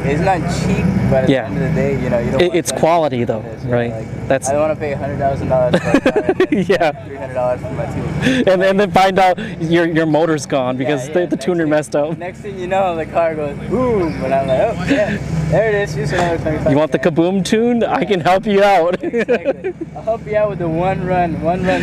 it's not cheap, but at the end of the day, you know, you don't. It's quality though, right? Like, That's. I don't want to pay $100,000 for a car. Yeah. $300 for my tune. And then find out your motor's gone because the tuner messed up. Next thing you know, the car goes boom, and I'm like, oh yeah, there it is. Just another 25. You want the kaboom tune? I can help you out. Exactly. I'll help you out with the one run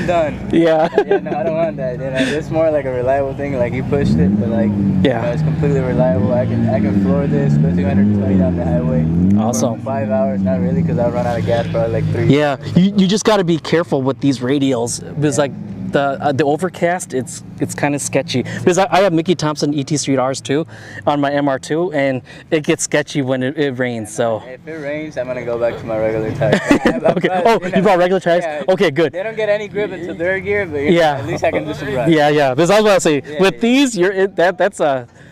done. Yeah. Yeah, no, I don't want that. You know, it's more like a reliable thing. Like he pushed it, but like, you know, it's completely reliable. I can floor this, go 220 down the highway. Awesome. 5 hours, not really, because I'll run out of gas probably like 3. Yeah, you just got to be careful with these radials because like the overcast, it's kind of sketchy. Because I have Mickey Thompson ET Street R's too on my MR2, and it gets sketchy when it rains. So if it rains, I'm gonna go back to my regular tires. Okay. Oh, you brought regular tires? Yeah, okay, good. They don't get any grip into third gear, but you know, at least I can do some run. Yeah. Because I was about to say, with these,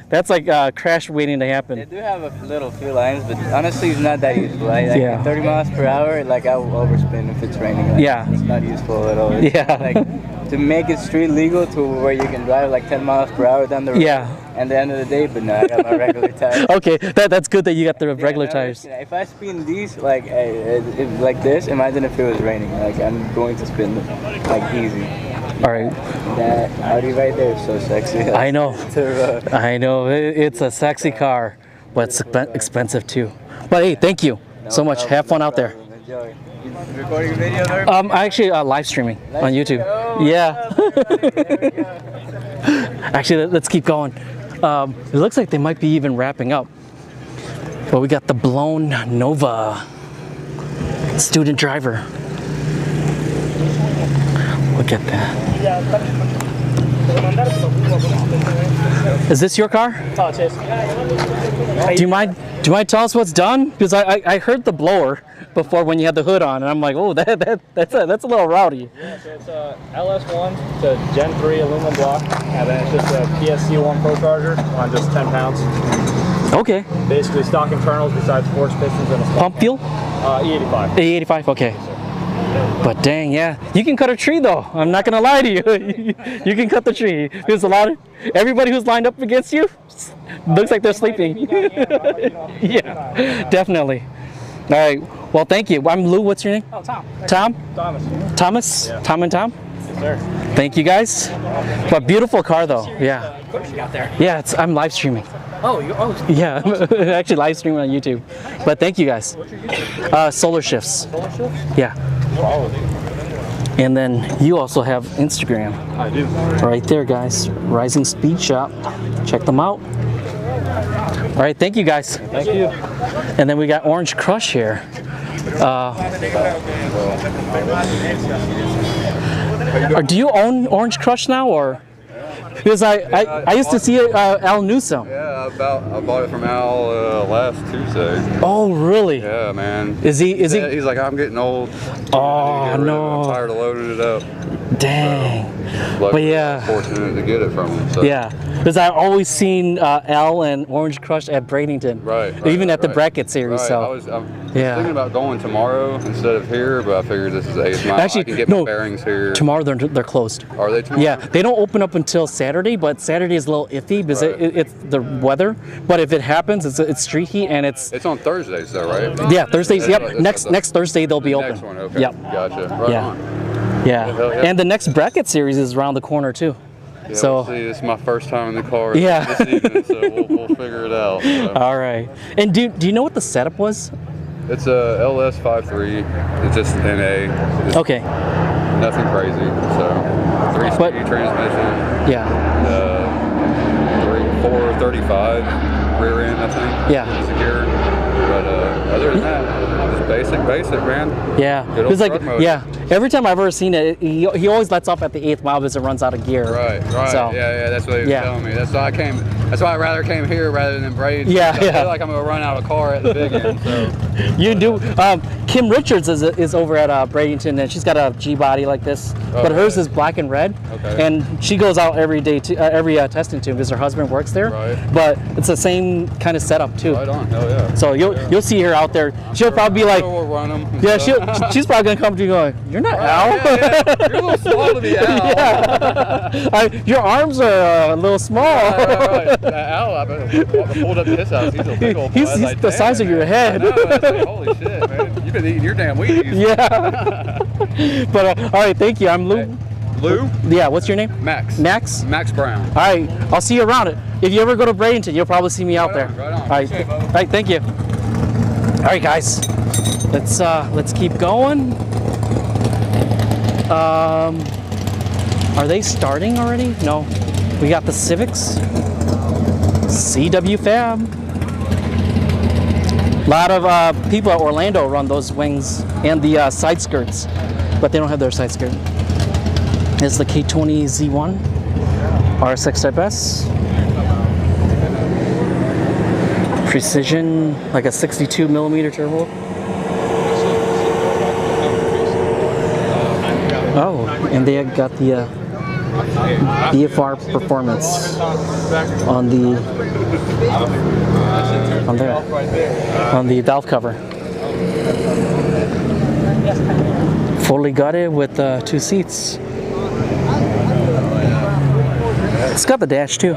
that's like crash waiting to happen. They do have a little few lines, but honestly, it's not that useful. Like 30 miles per hour, like I will overspin if it's raining. Like, it's not useful at all. It's like to make it street legal to where you can drive like 10 miles per hour down the road. At the end of the day, but no, I got my regular tires. Okay, that's good that you got the regular tires. If I spin these like this, imagine if it was raining. Like I'm going to spin them like easy. All right. That Audi right there is so sexy. I know. I know. It's a sexy car, but it's expensive too. But hey, thank you so much. Have fun out there. Enjoy. You recording a video there? I actually live streaming on YouTube. Yeah. Actually, let's keep going. It looks like they might be even wrapping up. But we got the blown Nova student driver. Look at that. Is this your car? Do you mind telling us what's done? Because I heard the blower before when you had the hood on, and I'm like, oh, that's a little rowdy. Yeah, so it's a LS1 to Gen 3 aluminum block, and then it's just a PSC1 Pro Charger on just 10 pounds. Okay. Basically stock internals besides force pistons and a pump fuel? E85. E85, okay. But dang, yeah, you can cut a tree though. I'm not gonna lie to you. You can cut the tree. There's a lot of everybody who's lined up against you looks like they're sleeping. Yeah, definitely. All right. Well, thank you. I'm Lou. What's your name? Oh, Tom. Tom? Thomas. Thomas? Yeah. Tom and Tom? Yes, sir. Thank you guys. But beautiful car though. Yeah. Out there. Yeah, I'm live streaming. Oh, yeah, actually live streaming on YouTube. But thank you guys. Solar Shifts. Solar Shifts? Yeah. And then you also have Instagram. I do. Right there, guys. Rising Speed Shop. Check them out. All right, thank you guys. Thank you. And then we got Orange Crush here. Do you own Orange Crush now, or? Because I used to see Al Newsome. Yeah, I bought it from Al last Tuesday. Oh, really? Yeah, man. Is he? He's like, I'm getting old. Oh, no. I'm tired of loading it up. Dang. So, but yeah. I was fortunate to get it from him. So. Yeah, because I've always seen Al and Orange Crush at Bradenton. Right. Even at the bracket series. Right. So. I'm thinking about going tomorrow instead of here, but I figured this is Actually, I can get my bearings here. Tomorrow they're closed. Are they tomorrow? Yeah, they don't open up until Saturday, but Saturday is a little iffy because it's the weather. But if it happens, it's street heat and it's on Thursdays though, right? Yeah, Thursdays. Yep. Next Thursday they'll be open. Next one, okay. Yep. Gotcha. Right on. Yeah. And the next bracket series is around the corner too. Yeah, so we'll see. This is my first time in the car this evening, so we'll figure it out. So. All right. And do you know what the setup was? It's a LS53. It's just NA. Okay. Nothing crazy. So 3-speed transmission. Yeah. 435 rear end, I think. Yeah. Secure. But other than that, just basic, man. Yeah. It's like every time I've ever seen it, he always lets off at the 8th mile because it runs out of gear. Right. So, yeah, that's what he was telling me. That's why I rather came here rather than Bradenton. Yeah. I feel like I'm gonna run out of car at the big end. So. You do. Kim Richards is over at Bradenton, and she's got a G body like this, but hers is black and red. Okay. And she goes out every day to every testing tube because her husband works there. Right. But it's the same kind of setup too. Right on. Hell yeah. So you'll see her out there. She'll probably be like, we'll run them. Yeah, she's probably gonna come to you going, you're not Al. Yeah. You're a little small to be Al. Yeah. Your arms are a little small. Right. Al, I pulled up to his house. He's a big old boy. He's like, the size of your head. I know. I was like, holy shit, man. You've been eating your damn Wheaties. Yeah. But all right, thank you. I'm Lou. Hey. Lou? Yeah, what's your name? Max. Max? Max Brown. All right, I'll see you around it. If you ever go to Bradenton, you'll probably see me out there. Right on. All right, Okay, all right, thank you. All right, guys, let's keep going. Are they starting already? No, we got the Civics. CW Fab. A lot of people at Orlando run those wings and the side skirts, but they don't have their side skirt. It's the K20 Z1 RSX Type S. Precision, like a 62 millimeter turbo. Oh, and they got the BFR performance on the valve cover. Fully gutted with 2 seats. It's got the dash too,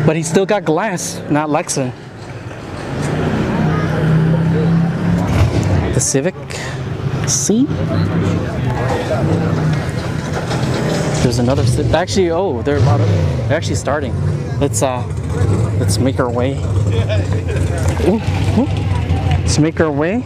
but he's still got glass, not Lexan. The Civic C. There's another Civic. Actually, oh, they're actually starting. Let's make our way. Ooh, ooh. Let's make our way.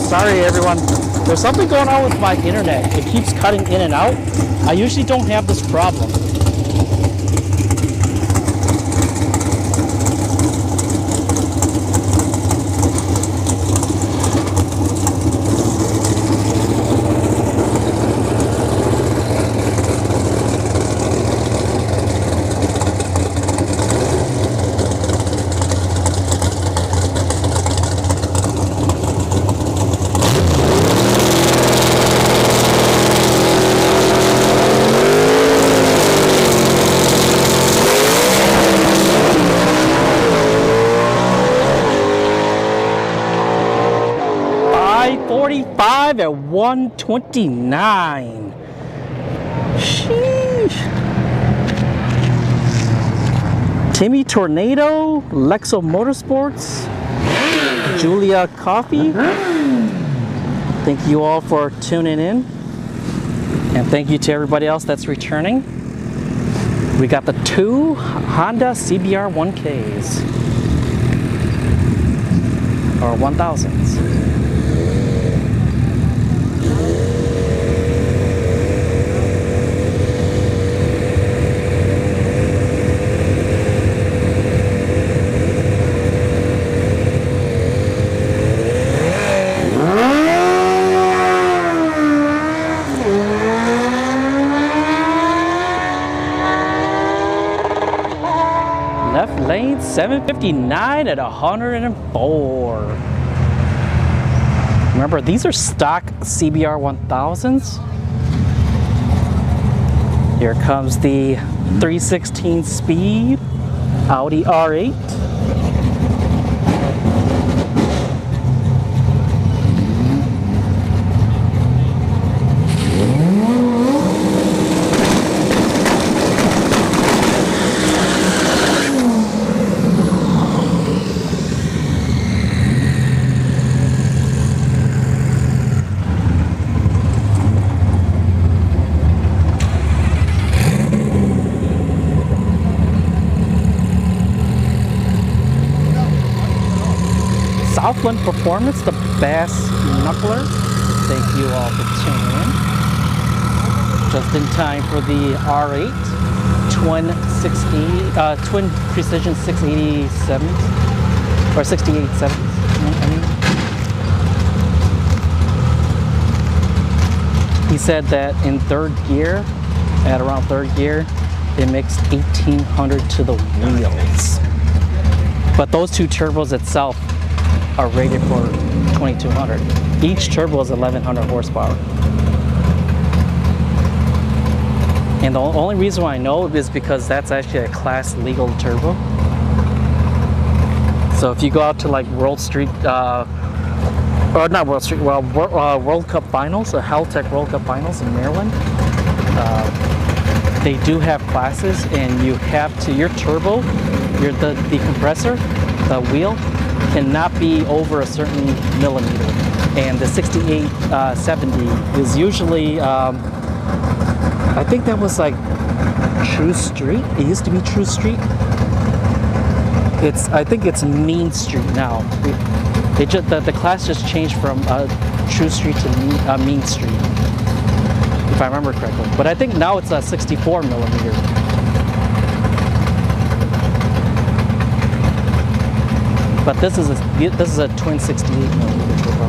Sorry everyone, there's something going on with my internet. It keeps cutting in and out. I usually don't have this problem. At 129. Sheesh. Timmy Tornado, Lexo Motorsports, Julia Coffee. Thank you all for tuning in. And thank you to everybody else that's returning. We got the 2 Honda CBR 1Ks. Or 1000s. Left lane 759 at 104. Remember, these are stock CBR 1000s. Here comes the 316 speed Audi R8. Southland Performance, the Bass Knuckler. Thank you all for tuning in. Just in time for the R8 twin precision 687 or 687. He said that in third gear, at around third gear, it makes 1800 to the wheels. But those two turbos itself are rated for 2200. Each turbo is 1100 horsepower. And the only reason why I know is because that's actually a class legal turbo. So if you go out to like World Street, or not World Street, well, World Cup Finals, the Haltech World Cup Finals in Maryland, they do have classes, and you have to, your turbo, the compressor, the wheel, cannot be over a certain millimeter. And the 6870 is usually, I think that was like True Street. It used to be True Street. I think it's Mean Street now. The class just changed from True Street to Mean Street, if I remember correctly. But I think now it's a 64 millimeter. But this is a twin 68 millimeter turbo.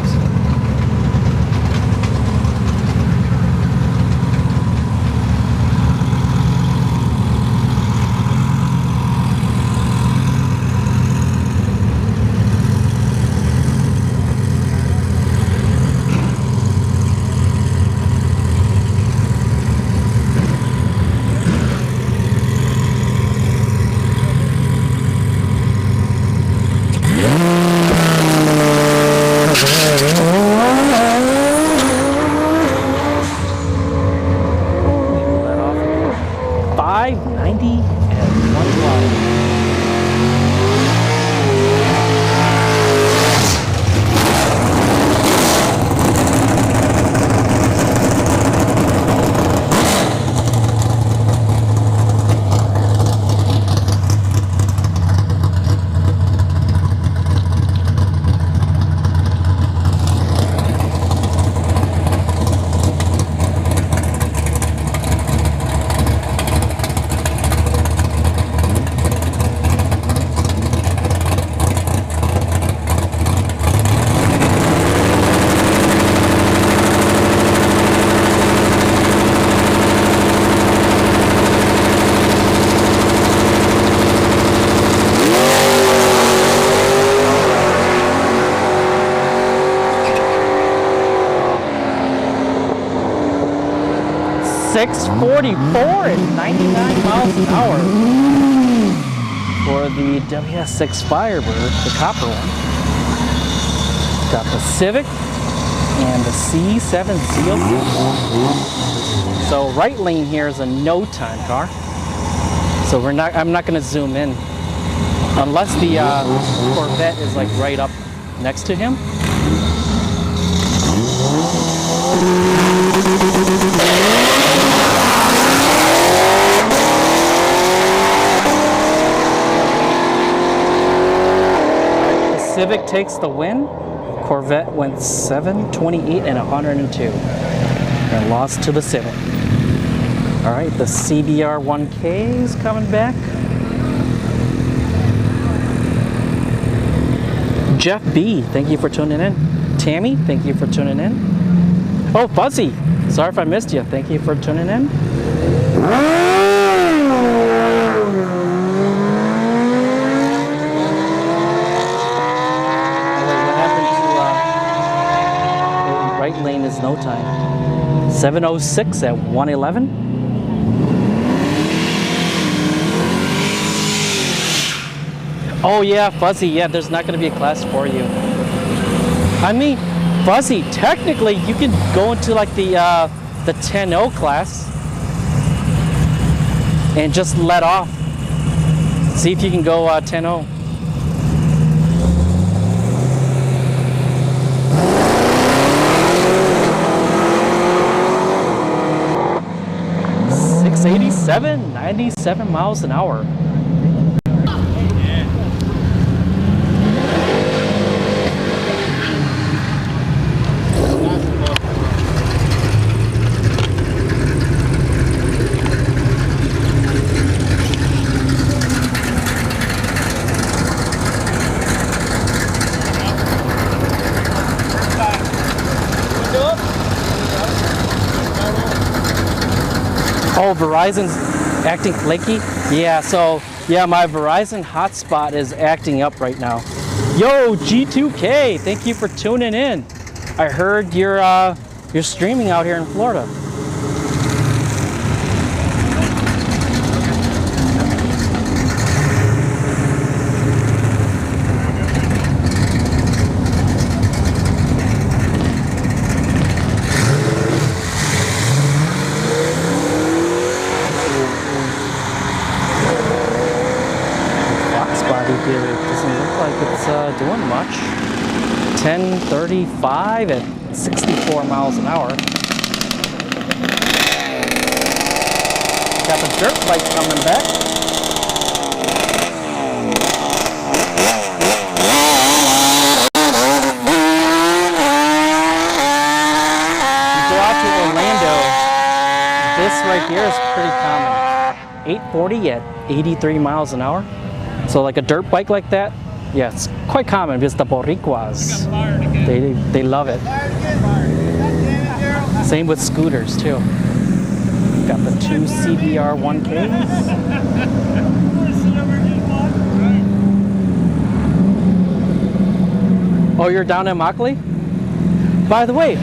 .44 and 99 miles an hour for the WS6 Firebird, the copper one. Got the Civic and the C7 CO2. So right lane here is a no time car. So I'm not going to zoom in unless the Corvette is like right up next to him. Civic takes the win. Corvette went 7, 28, and 102. And lost to the Civic. All right, the CBR 1K is coming back. Jeff B, thank you for tuning in. Tammy, thank you for tuning in. Oh, Fuzzy, sorry if I missed you. Thank you for tuning in. Lane is no time. 706 at 111. Oh yeah, Fuzzy, yeah, there's not going to be a class for you. I mean, Fuzzy, technically you can go into like the 10-0 class and just let off. See if you can go 10-0. .87, 97 miles an hour. Oh, Verizon's acting flaky? Yeah, so, yeah, my Verizon hotspot is acting up right now. Yo, G2K, thank you for tuning in. I heard you're streaming out here in Florida. Doing much. 1035 at 64 miles an hour. Got the dirt bike coming back. You go out to Orlando, this right here is pretty common. 840 at 83 miles an hour. So like a dirt bike like that, yeah, it's quite common because the Boricuas, they love it. Same with scooters too. Got the 2 CBR 1Ks. Oh, you're down in Immokalee? By the way,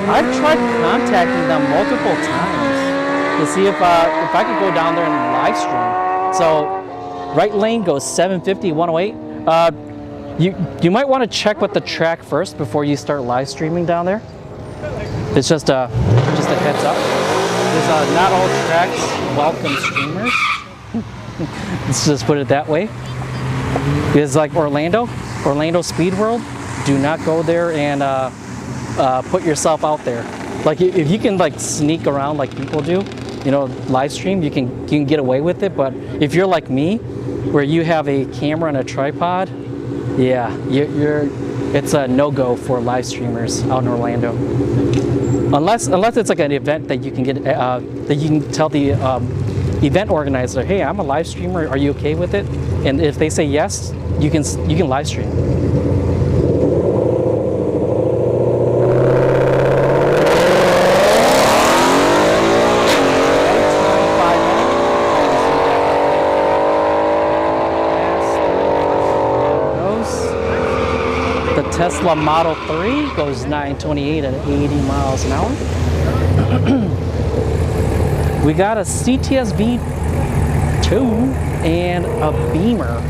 I've tried contacting them multiple times to see if I could go down there and live stream. So, right lane goes 750, 108. You might want to check with the track first before you start live streaming down there. It's just a heads up. Because not all tracks welcome streamers. Let's just put it that way. Because like Orlando Speed World, do not go there and put yourself out there. Like if you can like sneak around like people do, you know, live stream, you can get away with it. But if you're like me, where you have a camera and a tripod, yeah, it's a no-go for live streamers out in Orlando. Unless it's like an event that you can get that you can tell the event organizer, hey, I'm a live streamer. Are you okay with it? And if they say yes, you can live stream. Tesla Model 3 goes 928 at 80 miles an hour. We got a CTS V2 and a Beamer.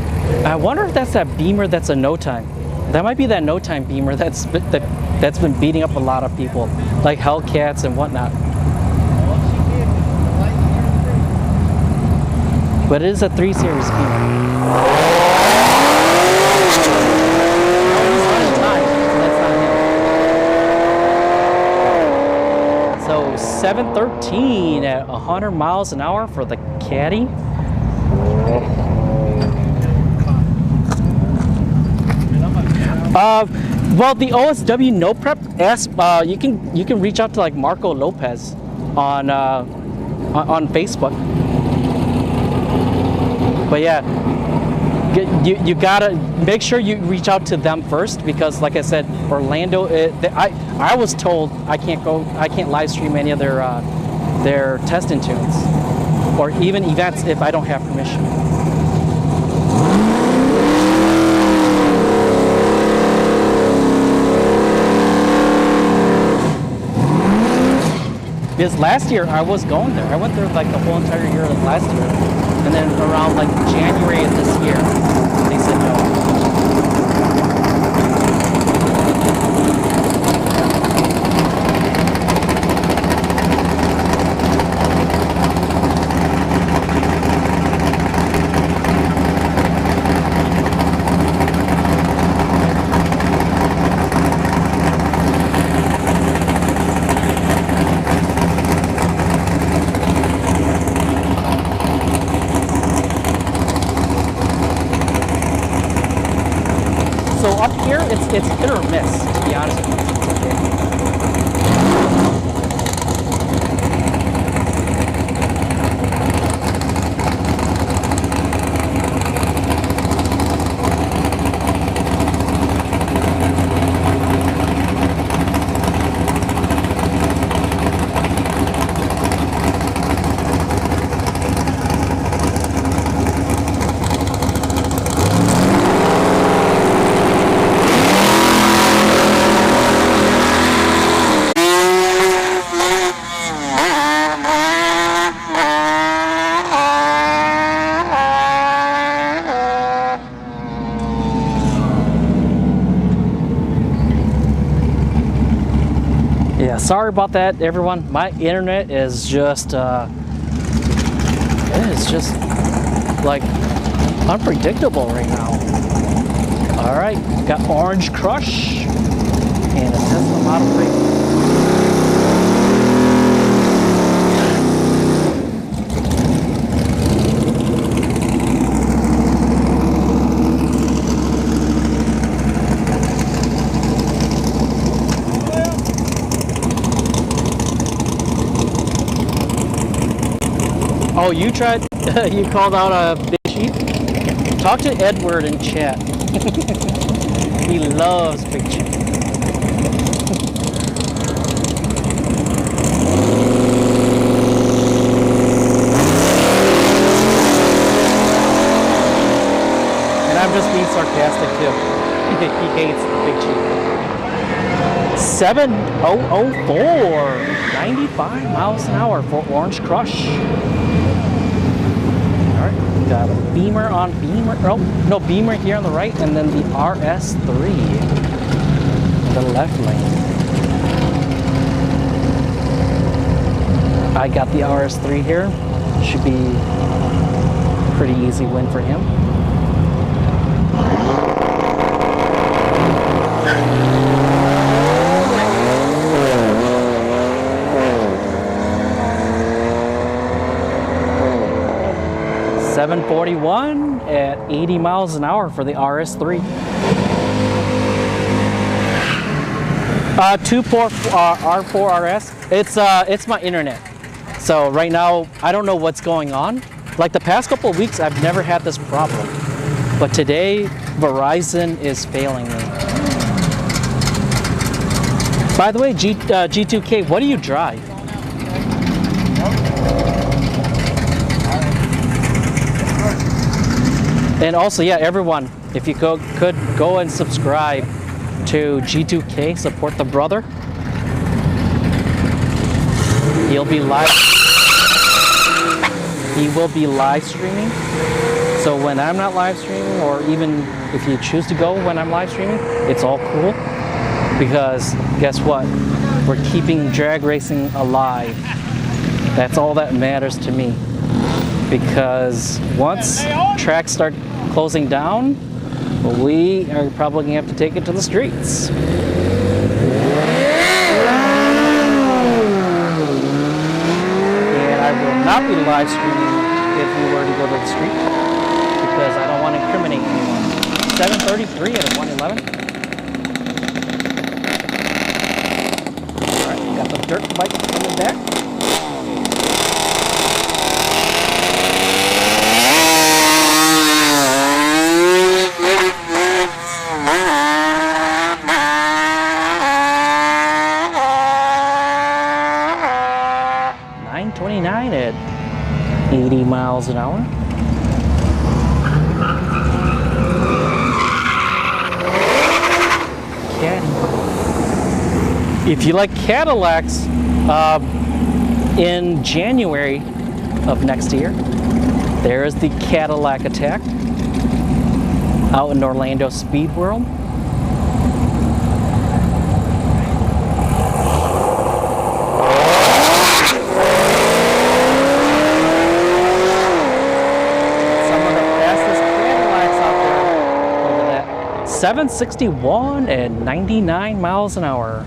I wonder if that's that Beamer that's a no time. That might be that no time Beamer that's been beating up a lot of people, like Hellcats and whatnot. But it is a 3 Series Beamer. So 713 at 100 miles an hour for the Caddy. Well, the OSW No Prep, you can reach out to like Marco Lopez on Facebook. But yeah, you gotta make sure you reach out to them first, because like I said, Orlando, I was told I can't live stream any of their testing tunes or even events if I don't have permission. Because last year I was going there. I went there like the whole entire year of last year. And then around like January of this year, they said no. So up here, it's hit or miss, to be honest with you. about that, everyone. My internet is just, it's just like unpredictable right now. All right, got Orange Crush and a Tesla Model 3. Oh, you tried, you called out a big sheep? Talk to Edward in chat. He loves big sheep. And I'm just being sarcastic too. He hates big sheep. 7004, 95 miles an hour for Orange Crush. Got a Beamer on Beamer. Oh, no, Beamer here on the right, and then the RS3 in the left lane. I got the RS3 here. Should be a pretty easy win for him. $741 at 80 miles an hour for the RS3. 2.4 R4 RS. It's my internet. So right now I don't know what's going on. Like the past couple of weeks I've never had this problem, but today Verizon is failing me. By the way, G2K, what do you drive? And also, yeah, everyone, if you could go and subscribe to G2K, support the brother. He will be live streaming. So when I'm not live streaming, or even if you choose to go when I'm live streaming, it's all cool. Because guess what? We're keeping drag racing alive. That's all that matters to me. Because once tracks start closing down, we are probably going to have to take it to the streets. And I will not be live streaming if we were to go to the street, because I don't want to incriminate anyone. 733 at a 111. Alright, got the dirt bike coming back. At 80 miles an hour. Caddy. If you like Cadillacs, in January of next year, there is the Cadillac Attack out in Orlando Speed World. Some of the fastest Cadillacs out there. Look at that. 761 at 99 miles an hour.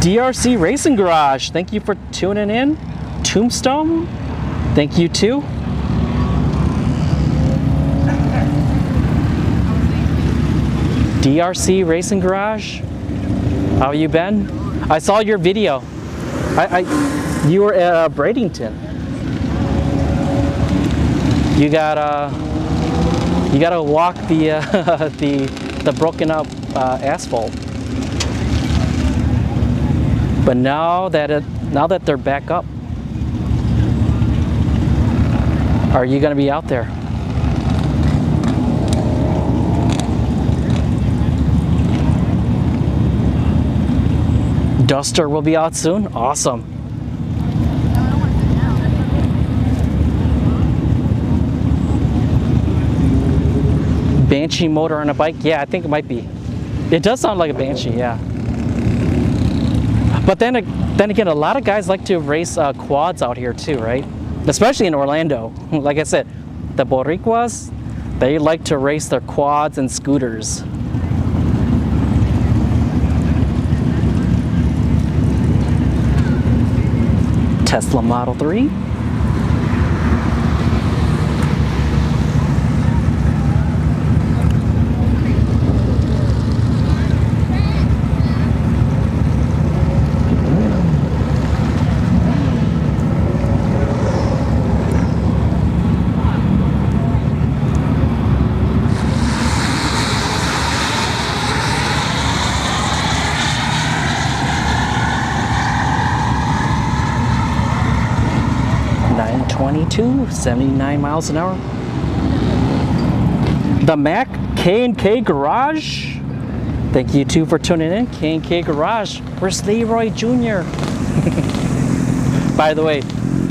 DRC Racing Garage, thank you for tuning in. Tombstone, thank you too. DRC Racing Garage, how you been? I saw your video. You were at Bradenton. You gotta walk the the broken up asphalt. But now that they're back up, are you gonna be out there? Duster will be out soon. Awesome. Banshee motor on a bike? Yeah, I think it might be. It does sound like a Banshee, yeah. But then again, a lot of guys like to race quads out here too, right? Especially in Orlando. Like I said, the Boricuas, they like to race their quads and scooters. Tesla Model 3. .22, 79 miles an hour. The Mac K&K Garage. Thank you too for tuning in. K&K Garage. Where's Leroy Jr.? By the way,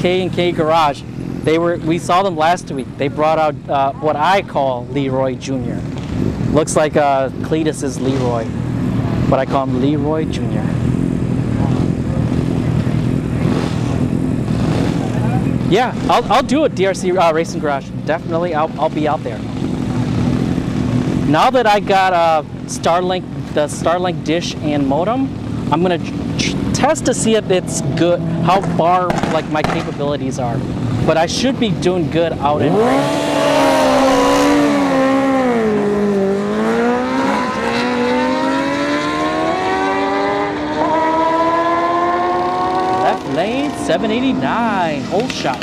K&K Garage. We saw them last week. They brought out what I call Leroy Jr. Looks like Cletus is Leroy, but I call him Leroy Jr. Yeah, I'll do it, DRC Racing Garage. Definitely, I'll be out there. Now that I got the Starlink dish and modem, I'm gonna test to see if it's good, how far like my capabilities are. But I should be doing good out in range. Lane 789, whole shot.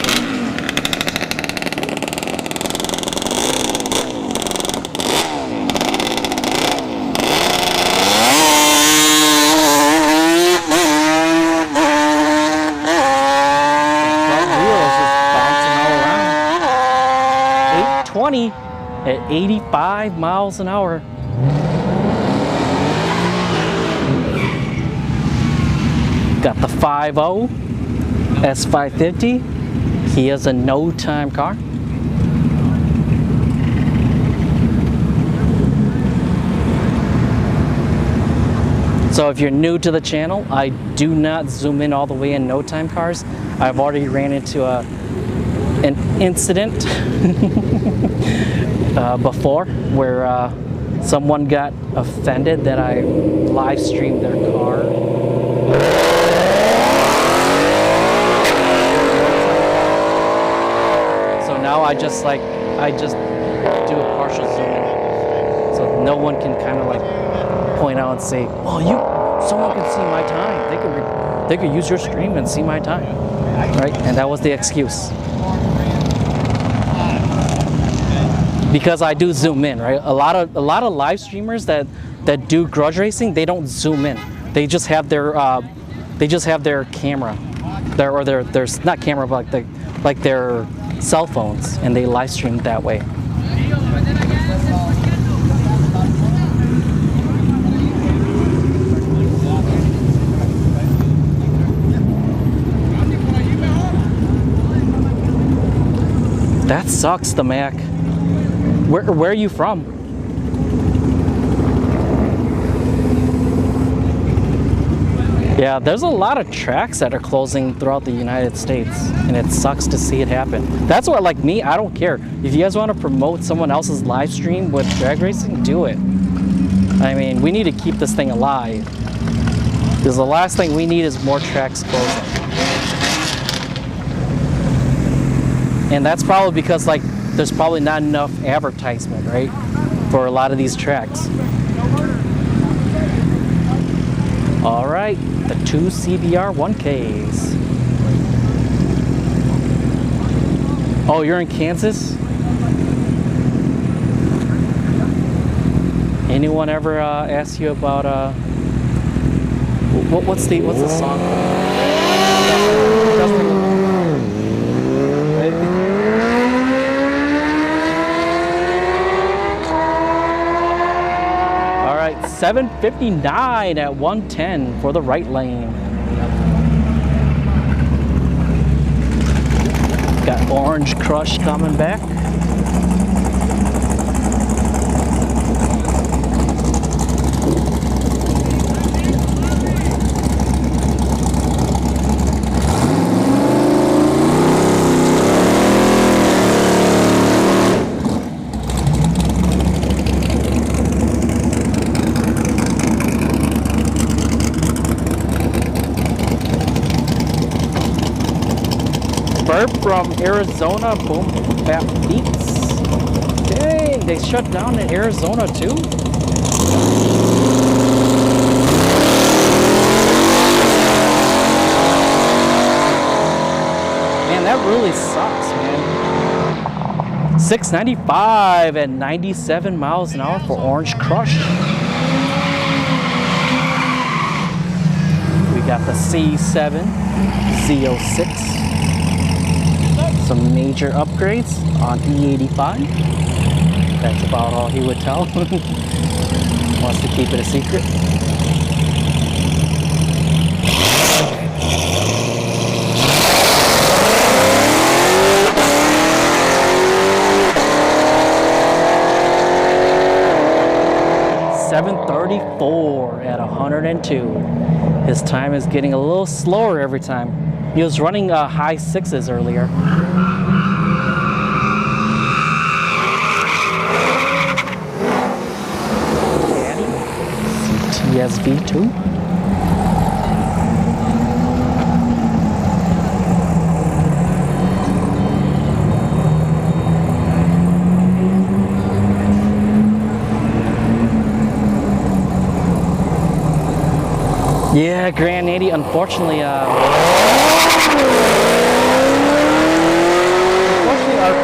Wheels just bouncing all around. 820 at 85 miles an hour. Got the 5.0 S550. He is a no-time car. So if you're new to the channel, I do not zoom in all the way in no-time cars. I've already ran into an incident before where someone got offended that I live streamed their car. Now I just do a partial zoom in, so no one can kind of like point out and say, "Oh, someone can see my time. They could use your stream and see my time," right? And that was the excuse. Because I do zoom in, right? A lot of live streamers that do grudge racing, they don't zoom in. They just have their camera, their not camera, but like their cell phones, and they live stream that way. That sucks, the Mac. Where are you from? Yeah, there's a lot of tracks that are closing throughout the United States, and it sucks to see it happen. That's why, like me, I don't care. If you guys want to promote someone else's live stream with drag racing, do it. I mean, we need to keep this thing alive, because the last thing we need is more tracks closing. And that's probably because, like, there's probably not enough advertisement, right, for a lot of these tracks. All right, the 2 CBR 1Ks. Oh, you're in Kansas? Anyone ever ask you about what's the song? All right, 759 at 110 for the right lane. Got Orange Crush coming back. Burp from Arizona, Boom Bap Beats. Dang, they shut down in Arizona too? Man, that really sucks, man. 695 at 97 miles an hour for Orange Crush. We got the C7 Z06. Some major upgrades on E85. That's about all he would tell. Wants to keep it a secret. .34 at 102. His time is getting a little slower every time. He was running high sixes earlier. CTSV2. Yeah, Grand 80, unfortunately, our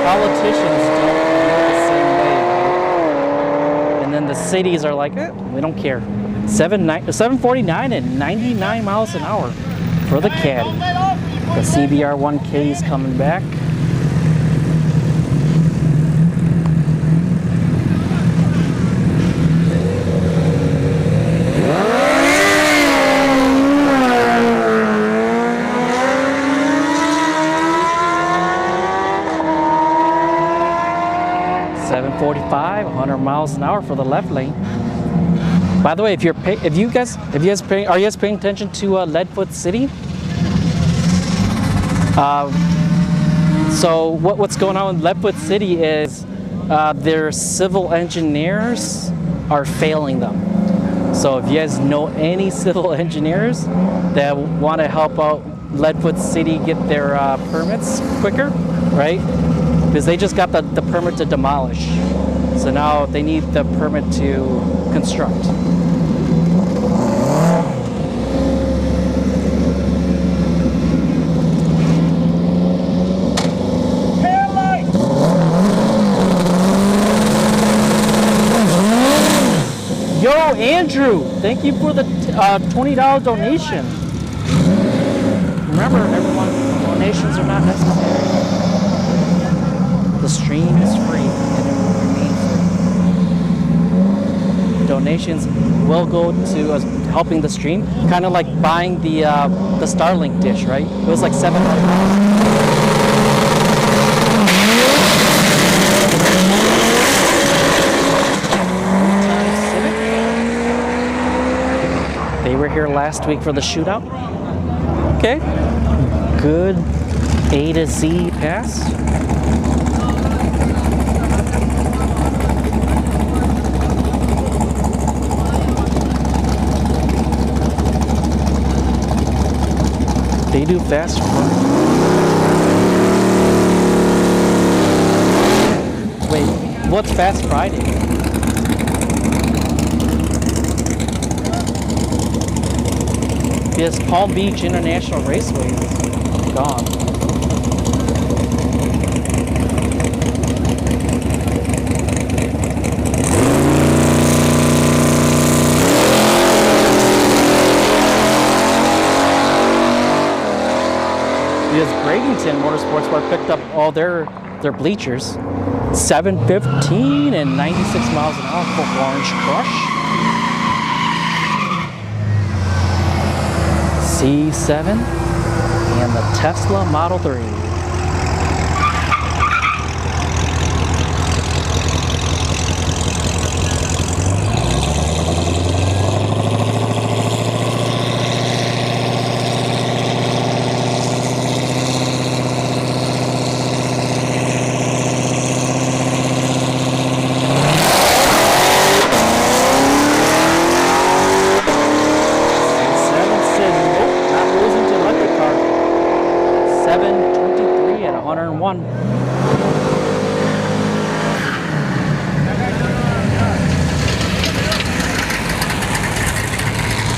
politicians don't do the same way, right? And then the cities are like, we don't care. 749 and 99 miles an hour for the Caddy. The CBR1K is coming back. .45, 100 miles an hour for the left lane. By the way, are you guys paying attention to Leadfoot City? So what's going on in Leadfoot City is their civil engineers are failing them. So if you guys know any civil engineers that want to help out Leadfoot City get their permits quicker, right? Because they just got the permit to demolish. So now they need the permit to construct. Yo, Andrew, thank you for the $20 donation. Remember, everyone, donations are not necessary. The stream is free and it will remain free. Donations will go to helping the stream, kind of like buying the Starlink dish, right? It was like $700. They were here last week for the shootout. Okay, good A to Z pass. They do fast run. Wait, what's Fast Friday? Yes, Palm Beach International Raceway is gone. Because Bradenton Motorsports Bar picked up all their bleachers. 715 and 96 miles an hour for Orange Crush. C7 and the Tesla Model 3. Not losing to electric car. 723. 101.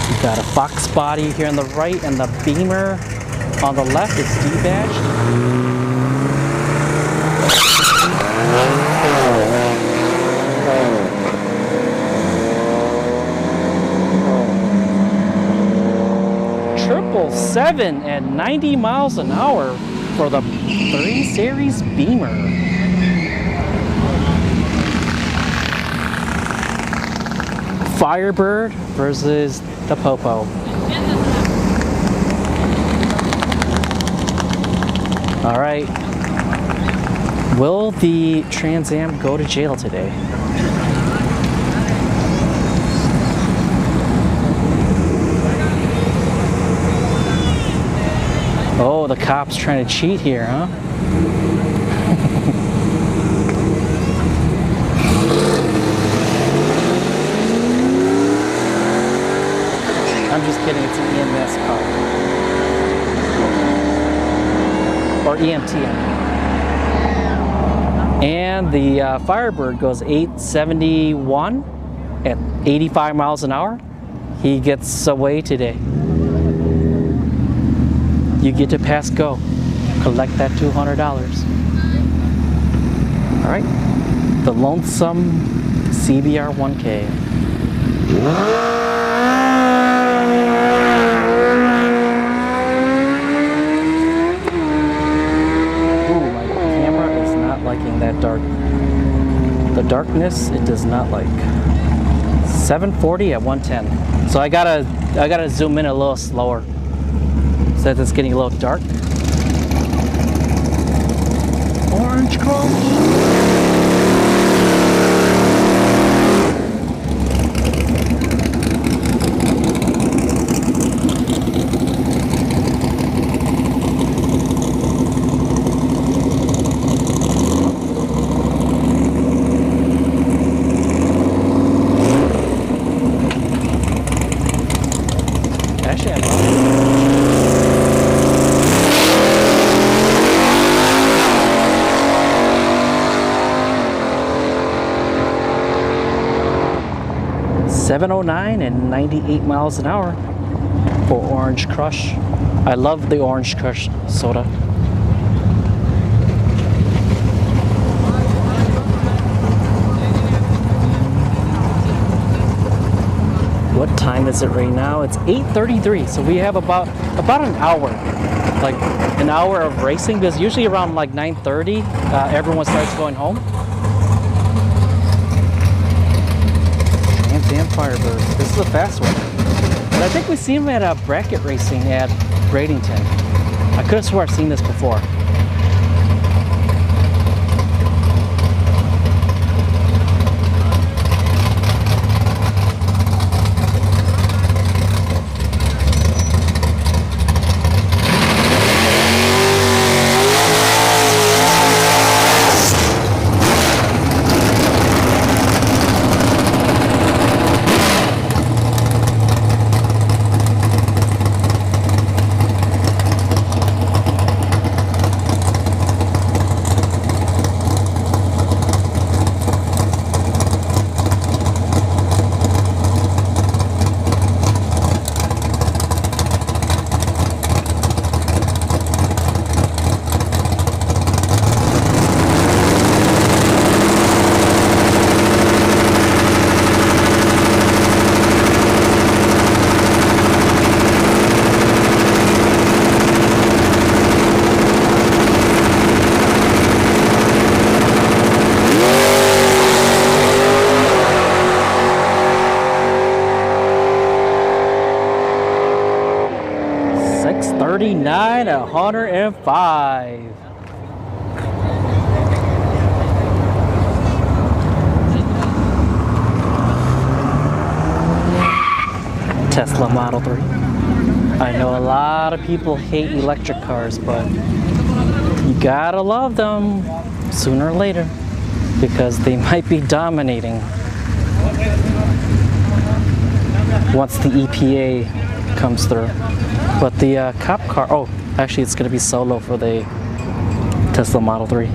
We've got a Fox body here on the right, and the Beamer on the left is debadged. Triple 7 at 90 miles an hour for the 3 Series Beamer. Firebird versus the Popo. All right. Will the Trans Am go to jail today? Oh, the cop's trying to cheat here, huh? I'm just kidding, it's an EMS car. Or EMT, I mean. And the Firebird goes 871 at 85 miles an hour. He gets away today. You get to pass go. Collect that $200. All right. The Lonesome CBR 1K. Ooh, my camera is not liking that dark. The darkness, it does not like. 740 at 110. So I gotta zoom in a little slower. So it's getting a little dark. Orange Crush. Actually, I love it. 709 and 98 miles an hour for Orange Crush. I love the Orange Crush soda. What time is it right now? It's 8:33, so we have about an hour, like an hour of racing, because usually around like 9:30, everyone starts going home. Damn Firebird. This is a fast one. But I think we see him at bracket racing at Bradenton. I could have swore I've seen this before. $39 at 105. Tesla Model 3. I know a lot of people hate electric cars, but you gotta love them sooner or later because they might be dominating once the EPA comes through. But the cop car, oh, actually it's gonna be solo for the Tesla Model 3.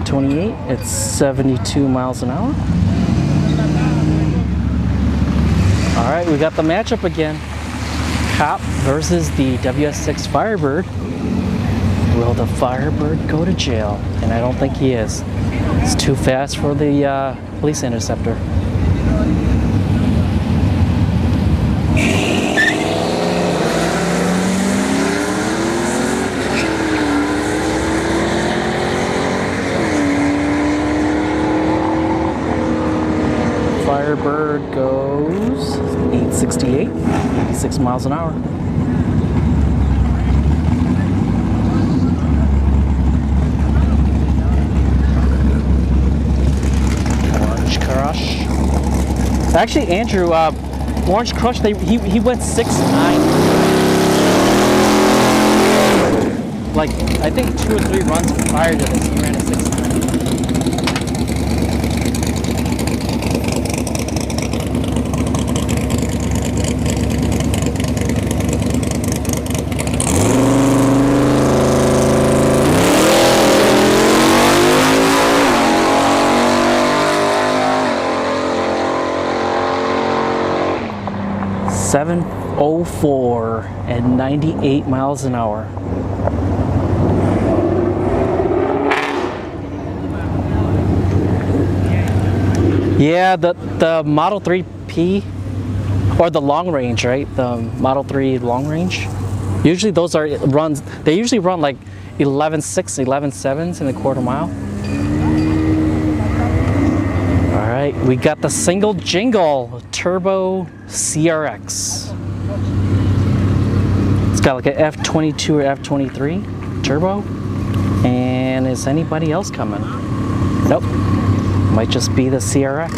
.28, it's 72 miles an hour. All right, we got the matchup again. Cop versus the WS6 Firebird. Will the Firebird go to jail? And I don't think he is. It's too fast for the police interceptor. Firebird goes 868, 86 miles an hour. Orange Crush. Actually, Andrew, Orange Crush, he went 6.9. Like, I think 2 or 3 runs prior to this, he ran a 6.9. .704 and 98 miles an hour. Yeah, the Model 3P, or the long range, right? The Model 3 long range. Usually those are runs, they usually run like 11.6, 11.7s in a quarter mile. All right, we got the single jingle turbo CRX. It's got like an F22 or F23 turbo. And is anybody else coming? Nope. Might just be the CRX.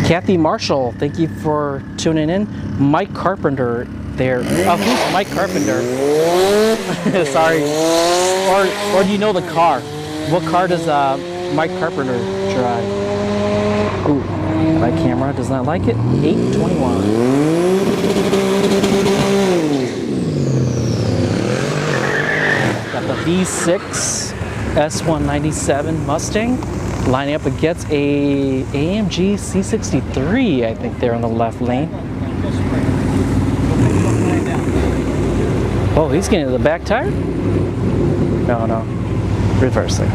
Kathy Marshall, thank you for tuning in. Mike Carpenter there. Oh, who's Mike Carpenter? Sorry. Or do you know the car? What car does Mike Carpenter drive? Ooh, my camera does not like it. 821. Got the V6 S197 Mustang. Lining up against a AMG C63, I think they're in the left lane. Oh, he's getting to the back tire? No, reversing.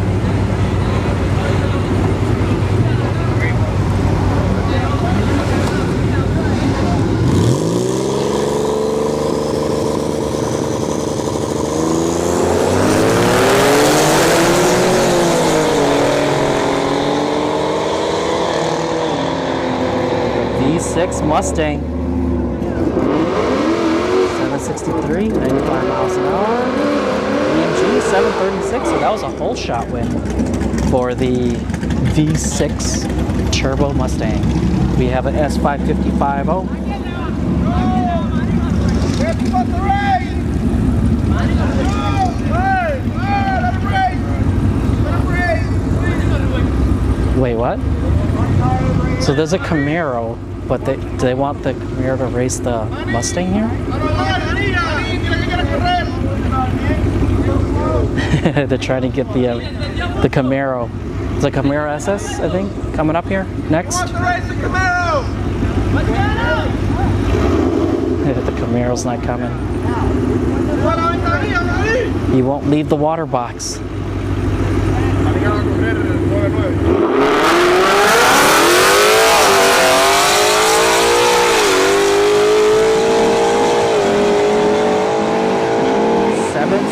V6 Mustang, 763, 95 miles an hour. AMG 736, so that was a whole shot win for the V6 Turbo Mustang. We have an S550-50. Wait, what? So there's a Camaro, but do they want the Camaro to race the Mustang here? They're trying to get the Camaro. It's a Camaro SS, I think, coming up here next. The Camaro's not coming. He won't leave the water box.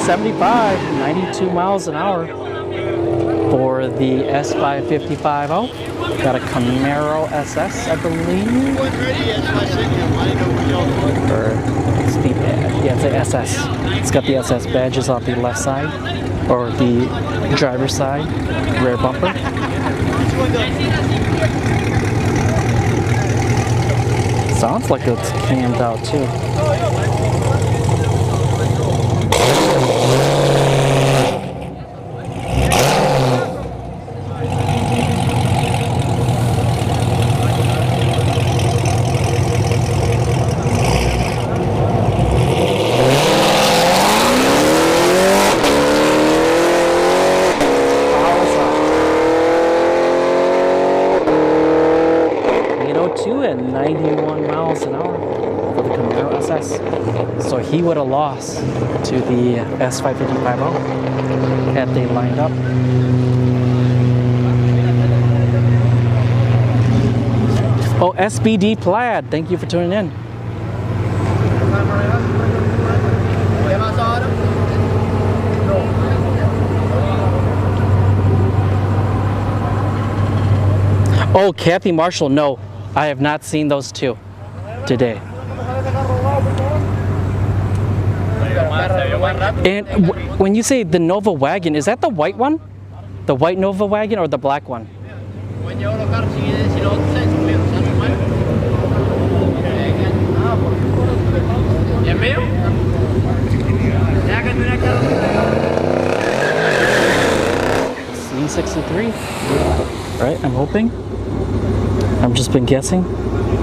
.75, 92 miles an hour for the S550-50. Got a Camaro SS, I believe. Or it's the badge. Yeah, it's the SS. It's got the SS badges on the left side, or the driver's side, rear bumper. Sounds like it's cammed out too. And 91 miles an hour for the Camaro SS. So he would have lost to the S550 had they lined up. Oh, SBD Plaid, thank you for tuning in. Oh, Kathy Marshall, no. I have not seen those two today. And when you say the Nova wagon, is that the white one? The white Nova wagon or the black one? C63, right? I'm hoping. I've just been guessing.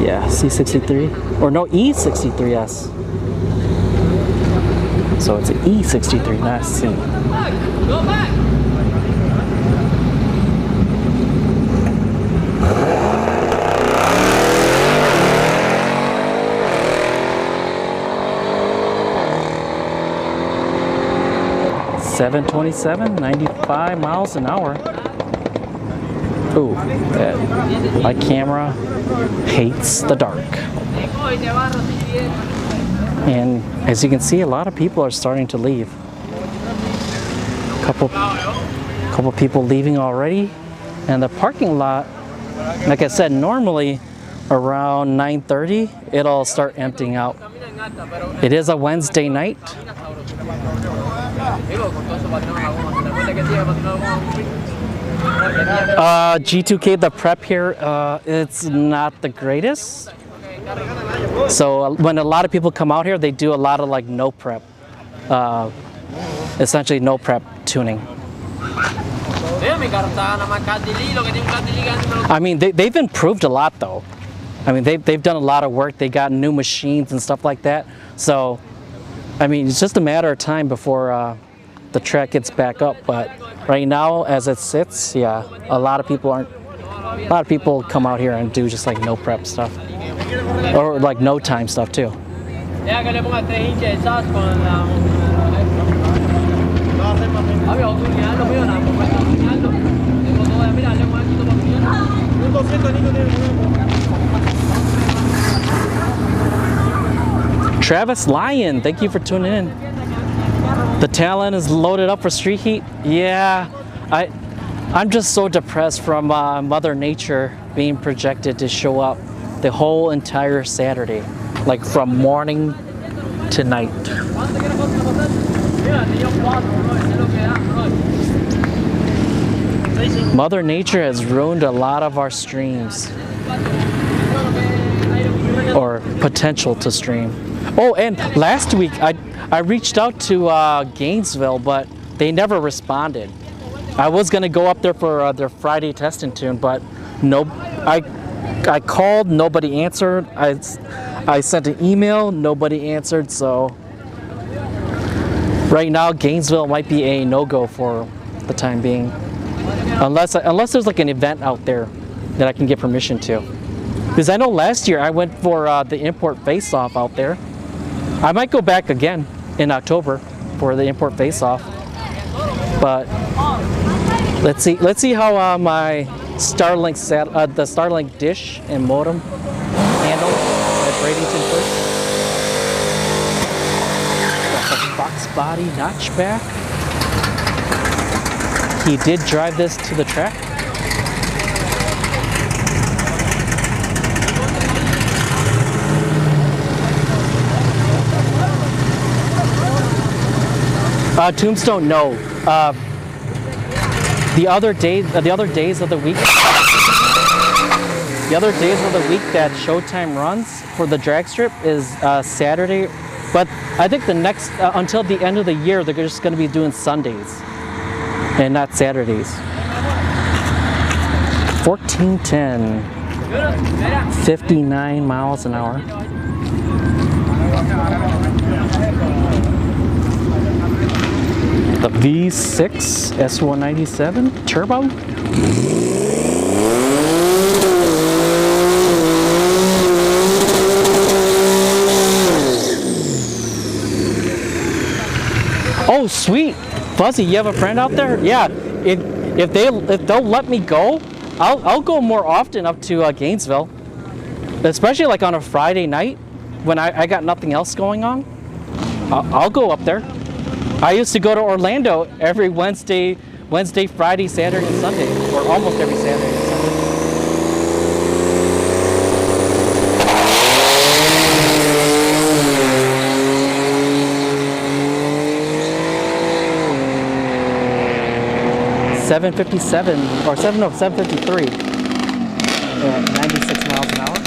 Yeah, C63. Or no, E63S. So it's an E63, not C. Go back. $727, 95 miles an hour. Ooh, my camera hates the dark. And as you can see, a lot of people are starting to leave. Couple people leaving already. And the parking lot, like I said, normally around 9:30, it'll start emptying out. It is a Wednesday night. G2K, the prep here, it's not the greatest. So when a lot of people come out here, they do a lot of like no prep, essentially no prep tuning. I mean, they've improved a lot though. I mean, they've done a lot of work. They got new machines and stuff like that. So, I mean, it's just a matter of time before the track gets back up. But right now, as it sits, yeah, a lot of people come out here and do just like no prep stuff, or like no time stuff too. Travis Lyon, thank you for tuning in. The Talon is loaded up for street heat. Yeah, I'm just so depressed from Mother Nature being projected to show up the whole entire Saturday, like from morning to night. Mother Nature has ruined a lot of our streams, or potential to stream. Oh, and last week I reached out to Gainesville, but they never responded. I was gonna go up there for their Friday test and tune, but no, I called, nobody answered. I sent an email, nobody answered. So right now Gainesville might be a no-go for the time being, unless there's like an event out there that I can get permission to. Because I know last year I went for the import face-off out there. I might go back again in October for the import face-off, but let's see how my Starlink the Starlink dish and modem handle at Bradenton first. Got the Fox body notchback. He did drive this to the track. Tombstone, no. The other days of the week. The other days of the week that Showtime runs for the drag strip is Saturday, but I think the next until the end of the year they're just going to be doing Sundays and not Saturdays. 1410, 59 miles an hour. The V6 S197 turbo. Oh, sweet, Fuzzy, you have a friend out there? Yeah, if they'll let me go, I'll go more often up to Gainesville, especially like on a Friday night when I got nothing else going on. I'll go up there. I used to go to Orlando every Wednesday, Friday, Saturday, and Sunday, or almost every Saturday and Sunday. .757 or 753 at 96 miles an hour.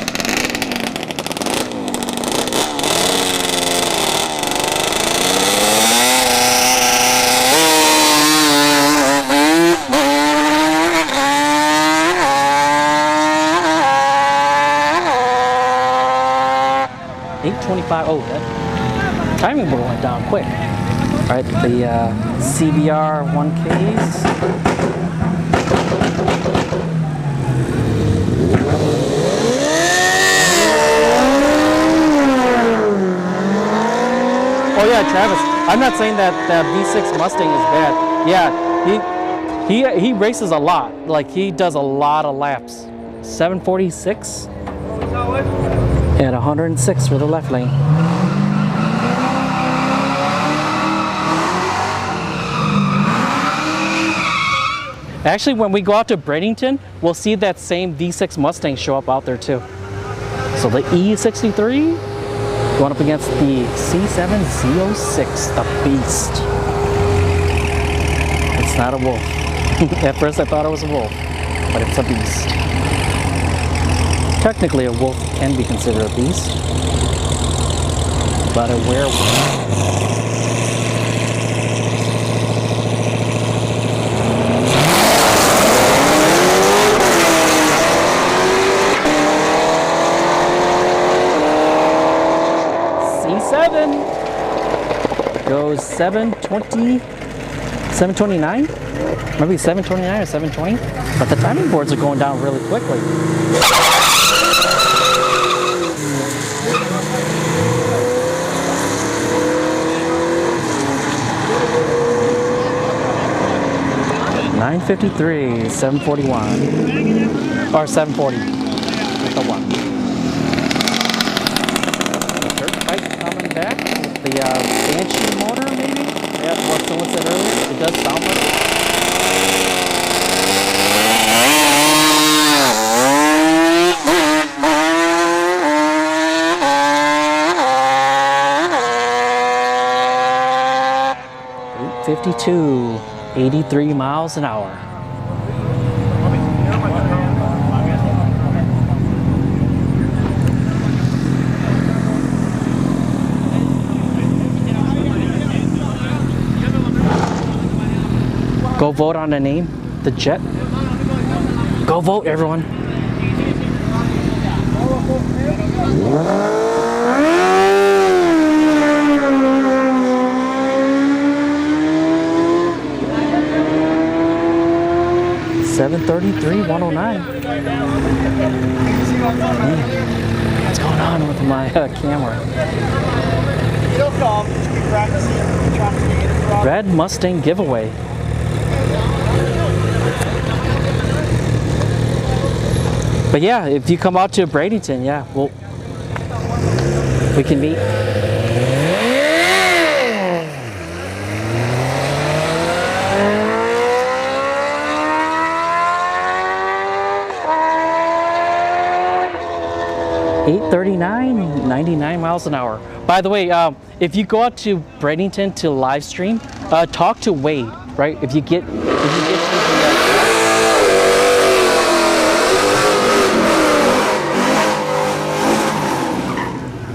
.825. Oh, that timing board went down quick. All right, the CBR 1Ks. Oh yeah, Travis. I'm not saying that that V6 Mustang is bad. Yeah, he races a lot. Like he does a lot of laps. 746 at 106 for the left lane. Actually, when we go out to Bradenton, we'll see that same V6 Mustang show up out there too. So the E63 going up against the C7 Z06, the beast. It's not a wolf. At first I thought it was a wolf, but it's a beast. Technically a wolf can be considered a beast, but a werewolf. Goes 720, 729, maybe 729 or 720, but the timing boards are going down really quickly. .953, 741, or 740 with the one. The dirt bike coming back. The Banshee motor, maybe? Yeah, what someone said earlier. It does sound like it. .852, 83 miles an hour. Go vote on the name, the Jet. Go vote, everyone. .733, 109. What's going on with my camera? Red Mustang giveaway. But yeah, if you come out to Bradenton, yeah, we can meet. 839, 99 miles an hour. By the way, if you go out to Bradenton to live stream, talk to Wade, right? If you get to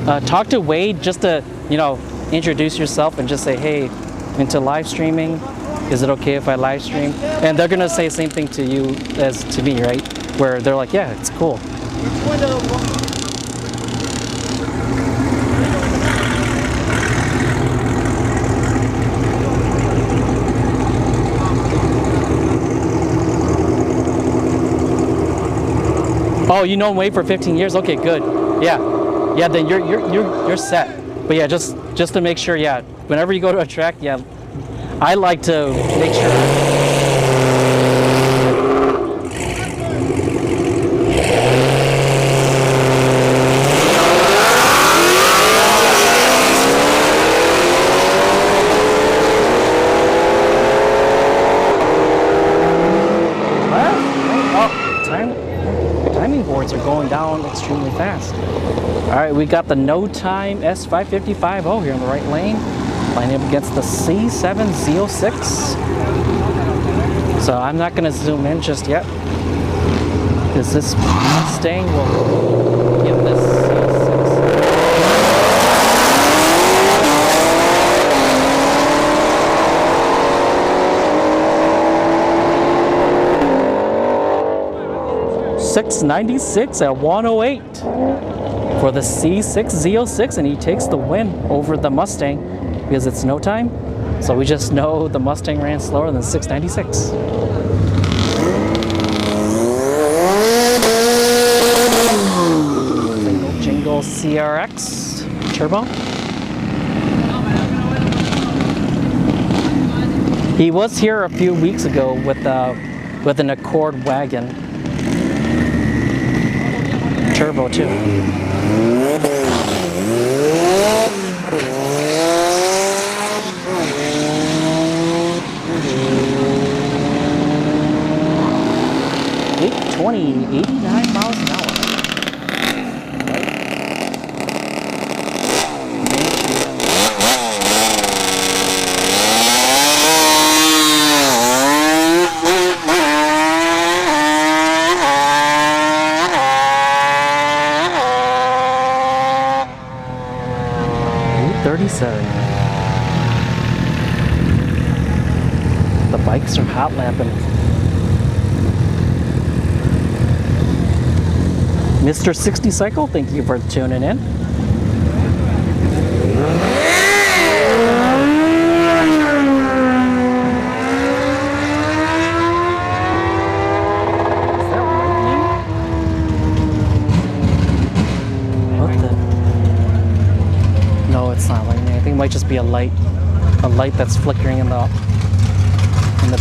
the talk to Wade just to, you know, introduce yourself and just say, hey, into live streaming, is it okay if I live stream? And they're gonna say the same thing to you as to me, right? Where they're like, yeah, it's cool. Oh, you know Wade for 15 years? Okay, good. Yeah. Yeah, then you're set. But yeah, just to make sure, yeah, whenever you go to a track, yeah, I like to make sure. Timing boards are going down extremely fast. All right, we got the No Time S555 here in the right lane, lining up against the C7 Z06. So I'm not going to zoom in just yet, because this Mustang will give this .696 at 108 for the C6 Z06, and he takes the win over the Mustang because it's No Time. So we just know the Mustang ran slower than 696. Single jingle CRX turbo. He was here a few weeks ago with an Accord wagon. Turbo too. $820, 89 miles an hour. The bikes are hot lapping. Mr. 60 Cycle, thank you for tuning in. Might just be a light that's flickering in the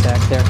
back there.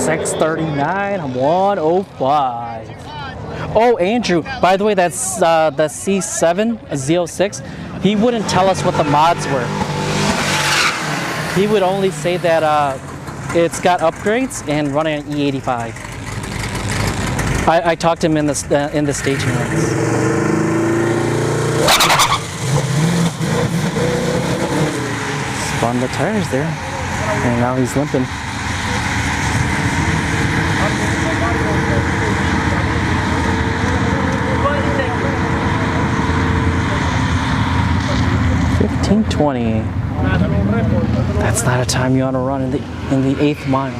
$639, I'm 105. Oh, Andrew, by the way, that's the C7 Z06. He wouldn't tell us what the mods were. He would only say that it's got upgrades and running an E85. I talked to him in the staging ranks. Spun the tires there, and now he's limping. 3:20. That's not a time you want to run in the 8th mile.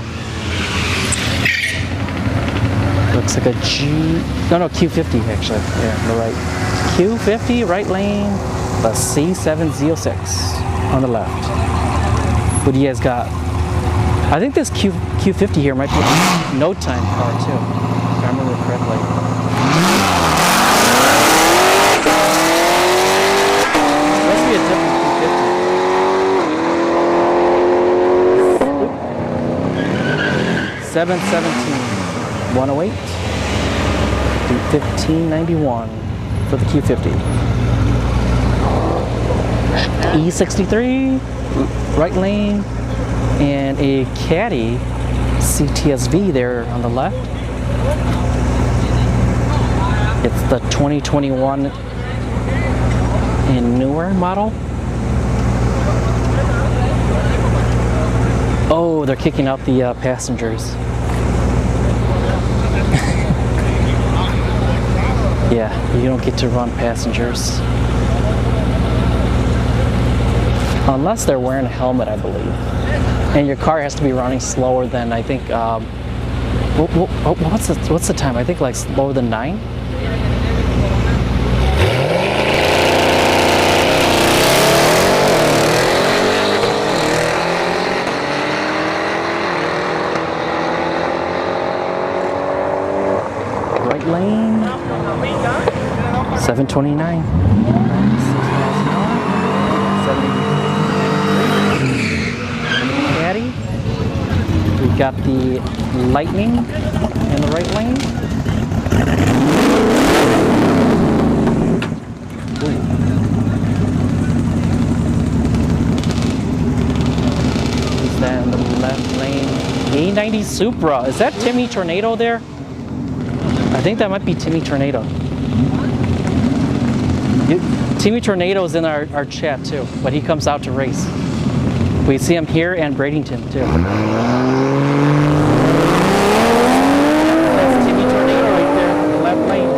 Looks like a Q50 actually. Yeah, on the right. Q50, right lane, the C706 on the left. What do you guys got? I think this Q50 here might be a no time car too, if I remember correctly. Must be a different Q50. 717, 108, 1591 for the Q50. E63, right lane, and a Caddy CTSV there on the left. It's the 2021 and newer model. Oh, they're kicking out the passengers. Yeah, you don't get to run passengers. Unless they're wearing a helmet, I believe. And your car has to be running slower than, I think, what's the time? I think like slower than 9? Right lane, 729. We got the Lightning in the right lane. Who's that in the left lane? A90 Supra. Is that Timmy Tornado there? I think that might be Timmy Tornado. Timmy Tornado's in our chat too, but he comes out to race. We see him here and Bradenton too. That's Timmy Tornado right there, in the left lane.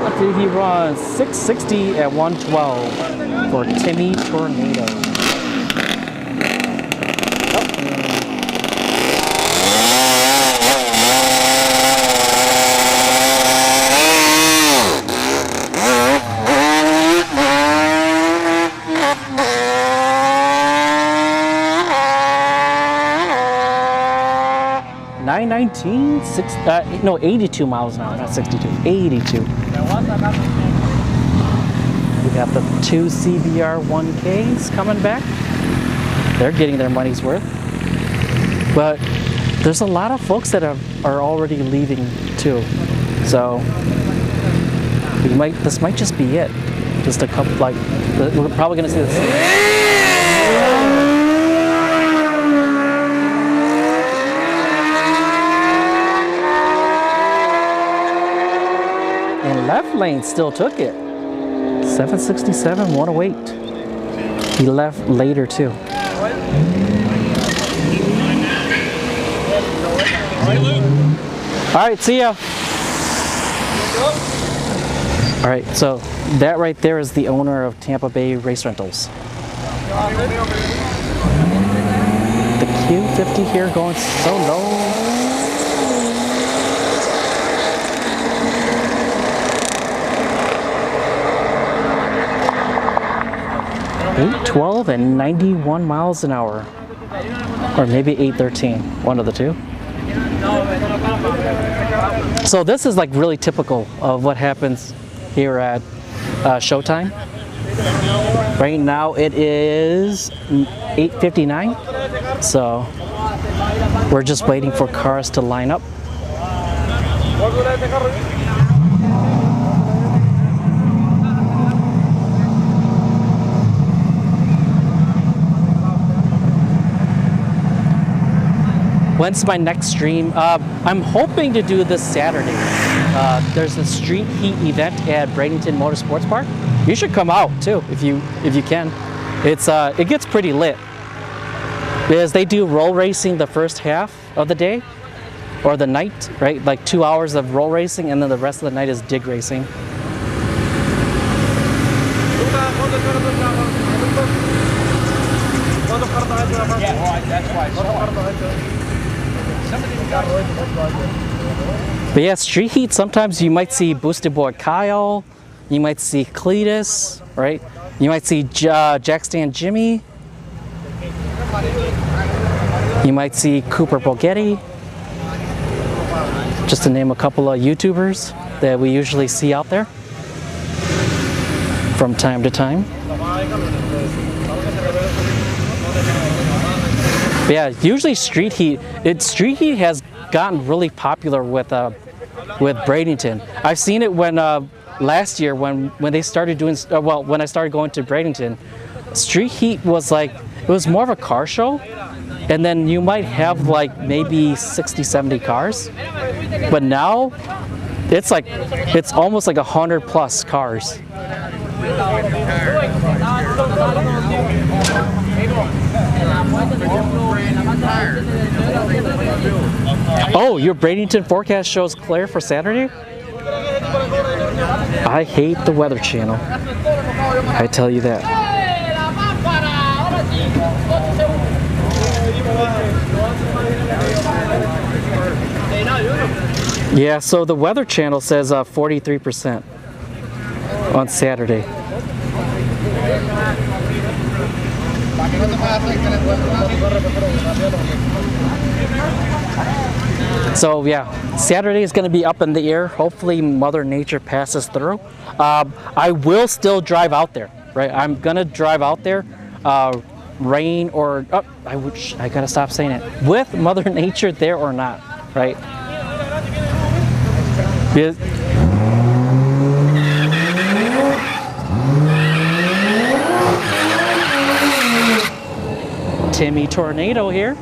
What did he run? 660 at 112 for Timmy Tornado. 919, 82 miles an hour, not 62, 82. We got the 2 CBR 1Ks coming back. They're getting their money's worth. But there's a lot of folks that are already leaving too. So this might just be it. Just a couple, like, we're probably gonna see this. Left lane still took it. 767, 108. He left later too. All right, see ya. All right, so that right there is the owner of Tampa Bay Race Rentals. The Q50 here going so low. 812 and 91 miles an hour. Or maybe 813, one of the two. So this is like really typical of what happens here at ShowTime. Right now it is 8:59, so we're just waiting for cars to line up. When's my next stream? I'm hoping to do this Saturday. There's a street heat event at Bradenton Motorsports Park. You should come out too if you can. It gets pretty lit because they do roll racing the first half of the day or the night, right? Like 2 hours of roll racing, and then the rest of the night is dig racing. Yeah, well, that's why But yeah, street heat, sometimes you might see Boosted Boy Kyle, you might see Cletus, right? You might see Jackstand Jimmy. You might see Cooper Bogetti. Just to name a couple of YouTubers that we usually see out there from time to time. But yeah, usually street heat has gotten really popular with Bradenton. I've seen it when last year when they started doing when I started going to Bradenton, street heat was like, it was more of a car show, and then you might have like maybe 60-70 cars, but now it's almost like 100 plus cars. Oh, your Bradenton forecast shows clear for Saturday? I hate the Weather Channel. I tell you that. Yeah, so the Weather Channel says 43% on Saturday. So yeah, Saturday is going to be up in the air. Hopefully Mother Nature passes through. I will still drive out there, right? I'm going to drive out there, rain or, I got to stop saying it, with Mother Nature there or not, right? Timmy Tornado here.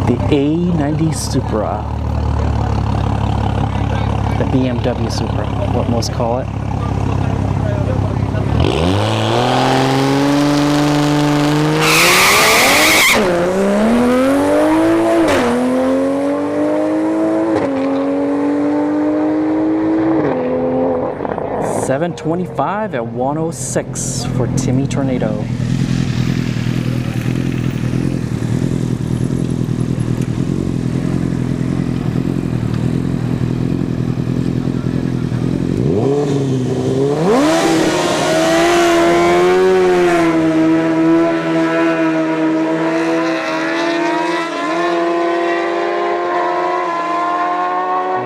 The A90 Supra. The BMW Supra, what most call it. $725 at 106 for Timmy Tornado.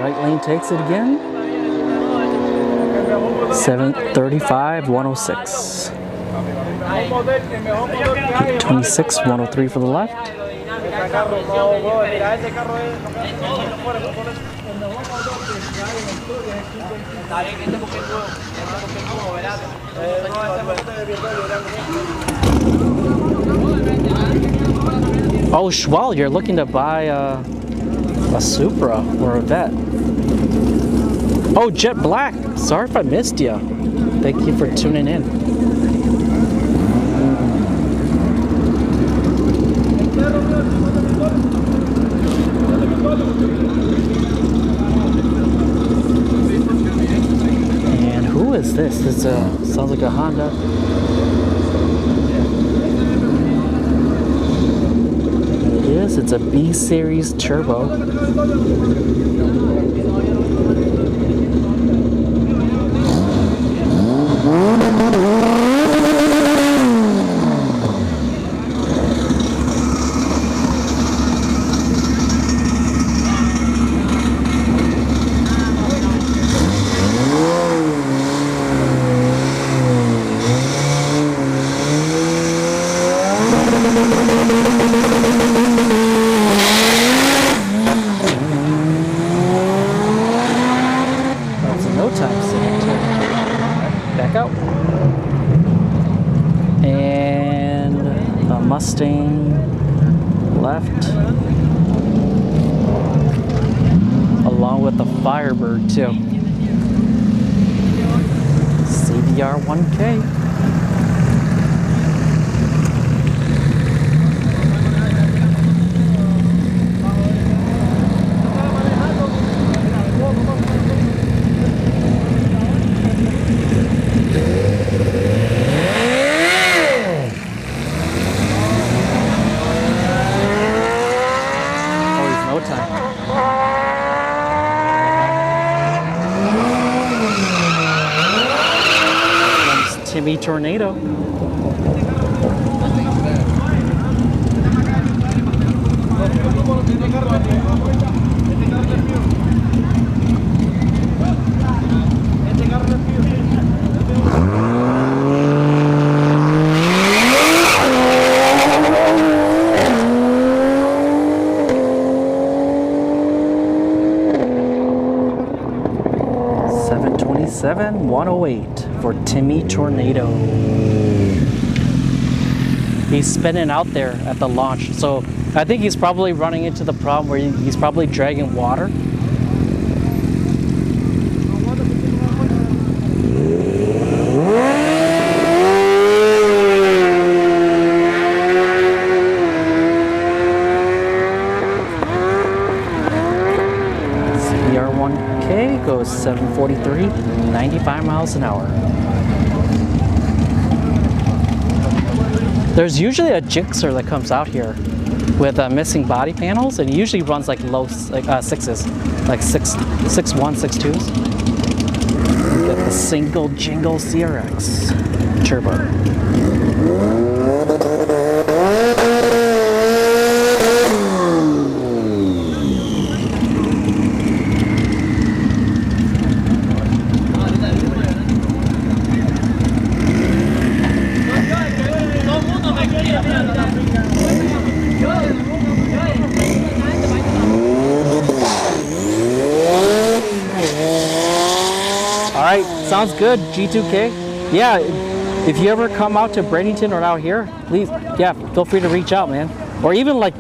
Right lane takes it again. 735, 106. 26, 103 for the left. Oh, Schwal, you're looking to buy a Supra or a Vet. Oh, Jet Black. Sorry if I missed you. Thank you for tuning in. And who is this? This sounds like a Honda. It is. It's a B Series Turbo. Mustang left, along with the Firebird too. CBR 1K. Tornado. $727,108 for Timmy Tornado. He's spinning out there at the launch, so I think he's probably running into the problem where he's probably dragging water. CBR1K goes 743, 95 miles an hour. There's usually a Gixxer that comes out here with missing body panels, and he usually runs like low sixes, like 6.1, 6.2s. Get the single jingle CRX turbo. Sounds good, G2K. Yeah, if you ever come out to Bradenton or out here, please, yeah, feel free to reach out, man. Or even like,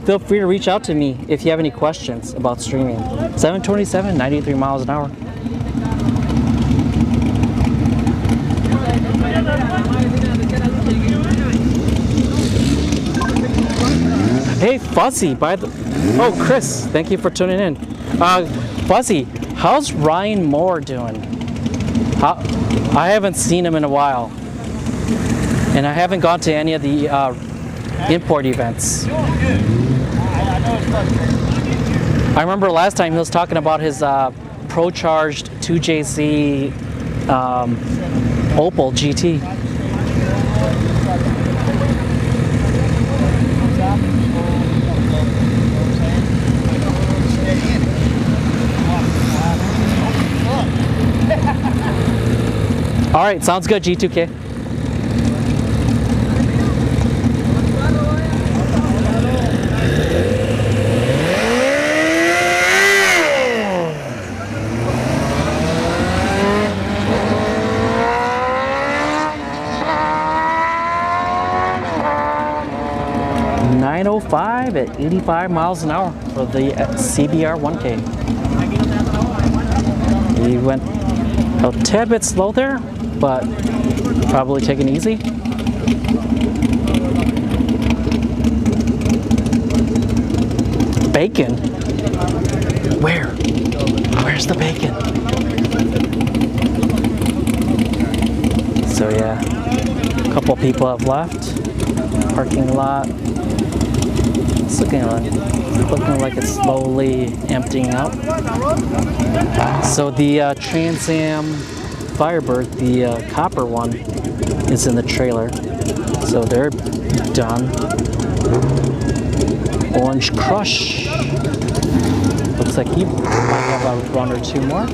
feel free to reach out to me if you have any questions about streaming. 727, 93 miles an hour. Hey, Fuzzy, oh, Chris, thank you for tuning in. Fuzzy, how's Ryan Moore doing? I haven't seen him in a while, and I haven't gone to any of the import events. I remember last time he was talking about his Pro-Charged 2JZ Opel GT. All right, sounds good, G2K. $905 at 85 miles an hour for the CBR 1K. He went a tad bit slow there, but probably taking it easy. Bacon? Where? Where's the bacon? So yeah, a couple people have left. Parking lot. It's looking like it's slowly emptying out. So the Trans Am Firebird, the copper one, is in the trailer. So they're done. Orange Crush. Looks like he might have a run or two more.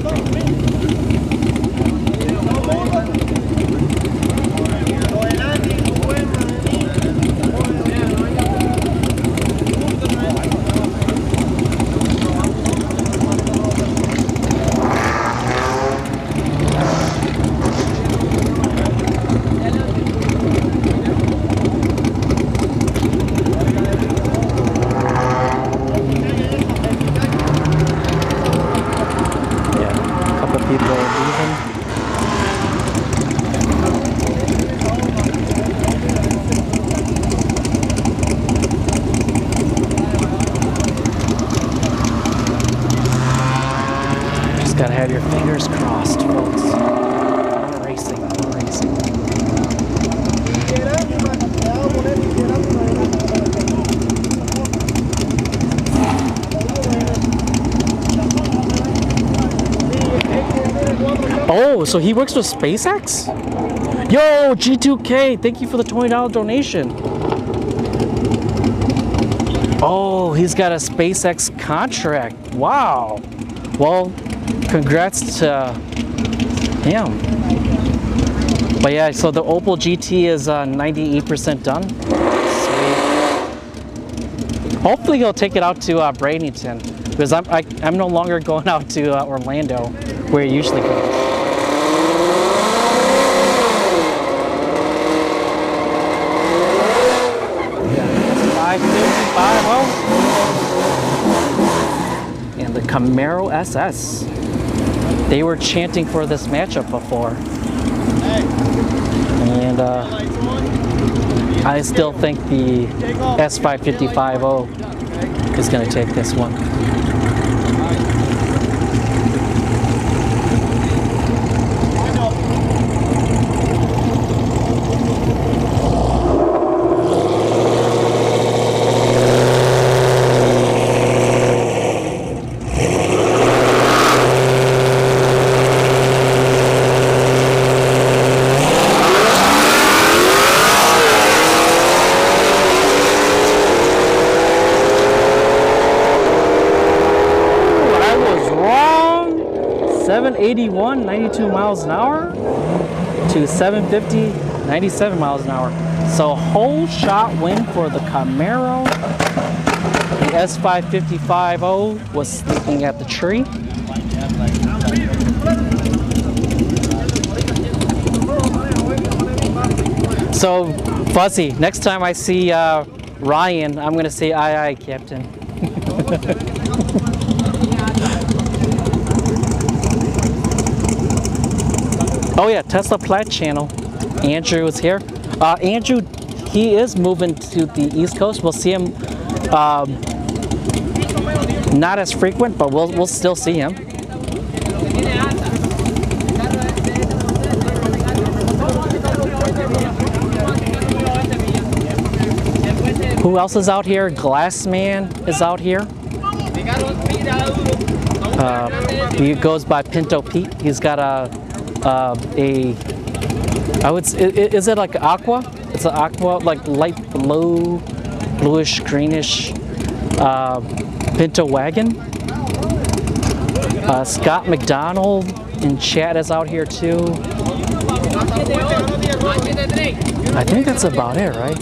Gotta have your fingers crossed, folks. More racing, more racing. Oh, so he works with SpaceX? Yo, G2K, thank you for the $20 donation. Oh, he's got a SpaceX contract. Wow. Well, congrats to him. But yeah, so the Opel GT is 98% done. Sweet. Hopefully he'll take it out to Bradenton, because I'm no longer going out to Orlando, where he usually goes. And the Camaro SS. They were chanting for this matchup before. And I still think the S550-50 is going to take this one. I was wrong. 781, 92 miles an hour to 750, 97 miles an hour. So whole shot win for the Camaro. The S550-50 was sleeping at the tree. So Fuzzy, next time I see Ryan, I'm gonna say aye aye, Captain. Oh yeah, Tesla Plaid channel. Andrew is here. Andrew, he is moving to the East Coast. We'll see him not as frequent, but we'll still see him. Who else is out here? Glassman is out here. He goes by Pinto Pete. He's got is it like aqua? It's an aqua, like light blue, bluish, greenish Pinto wagon. Scott McDonald in chat is out here too. I think that's about it, right?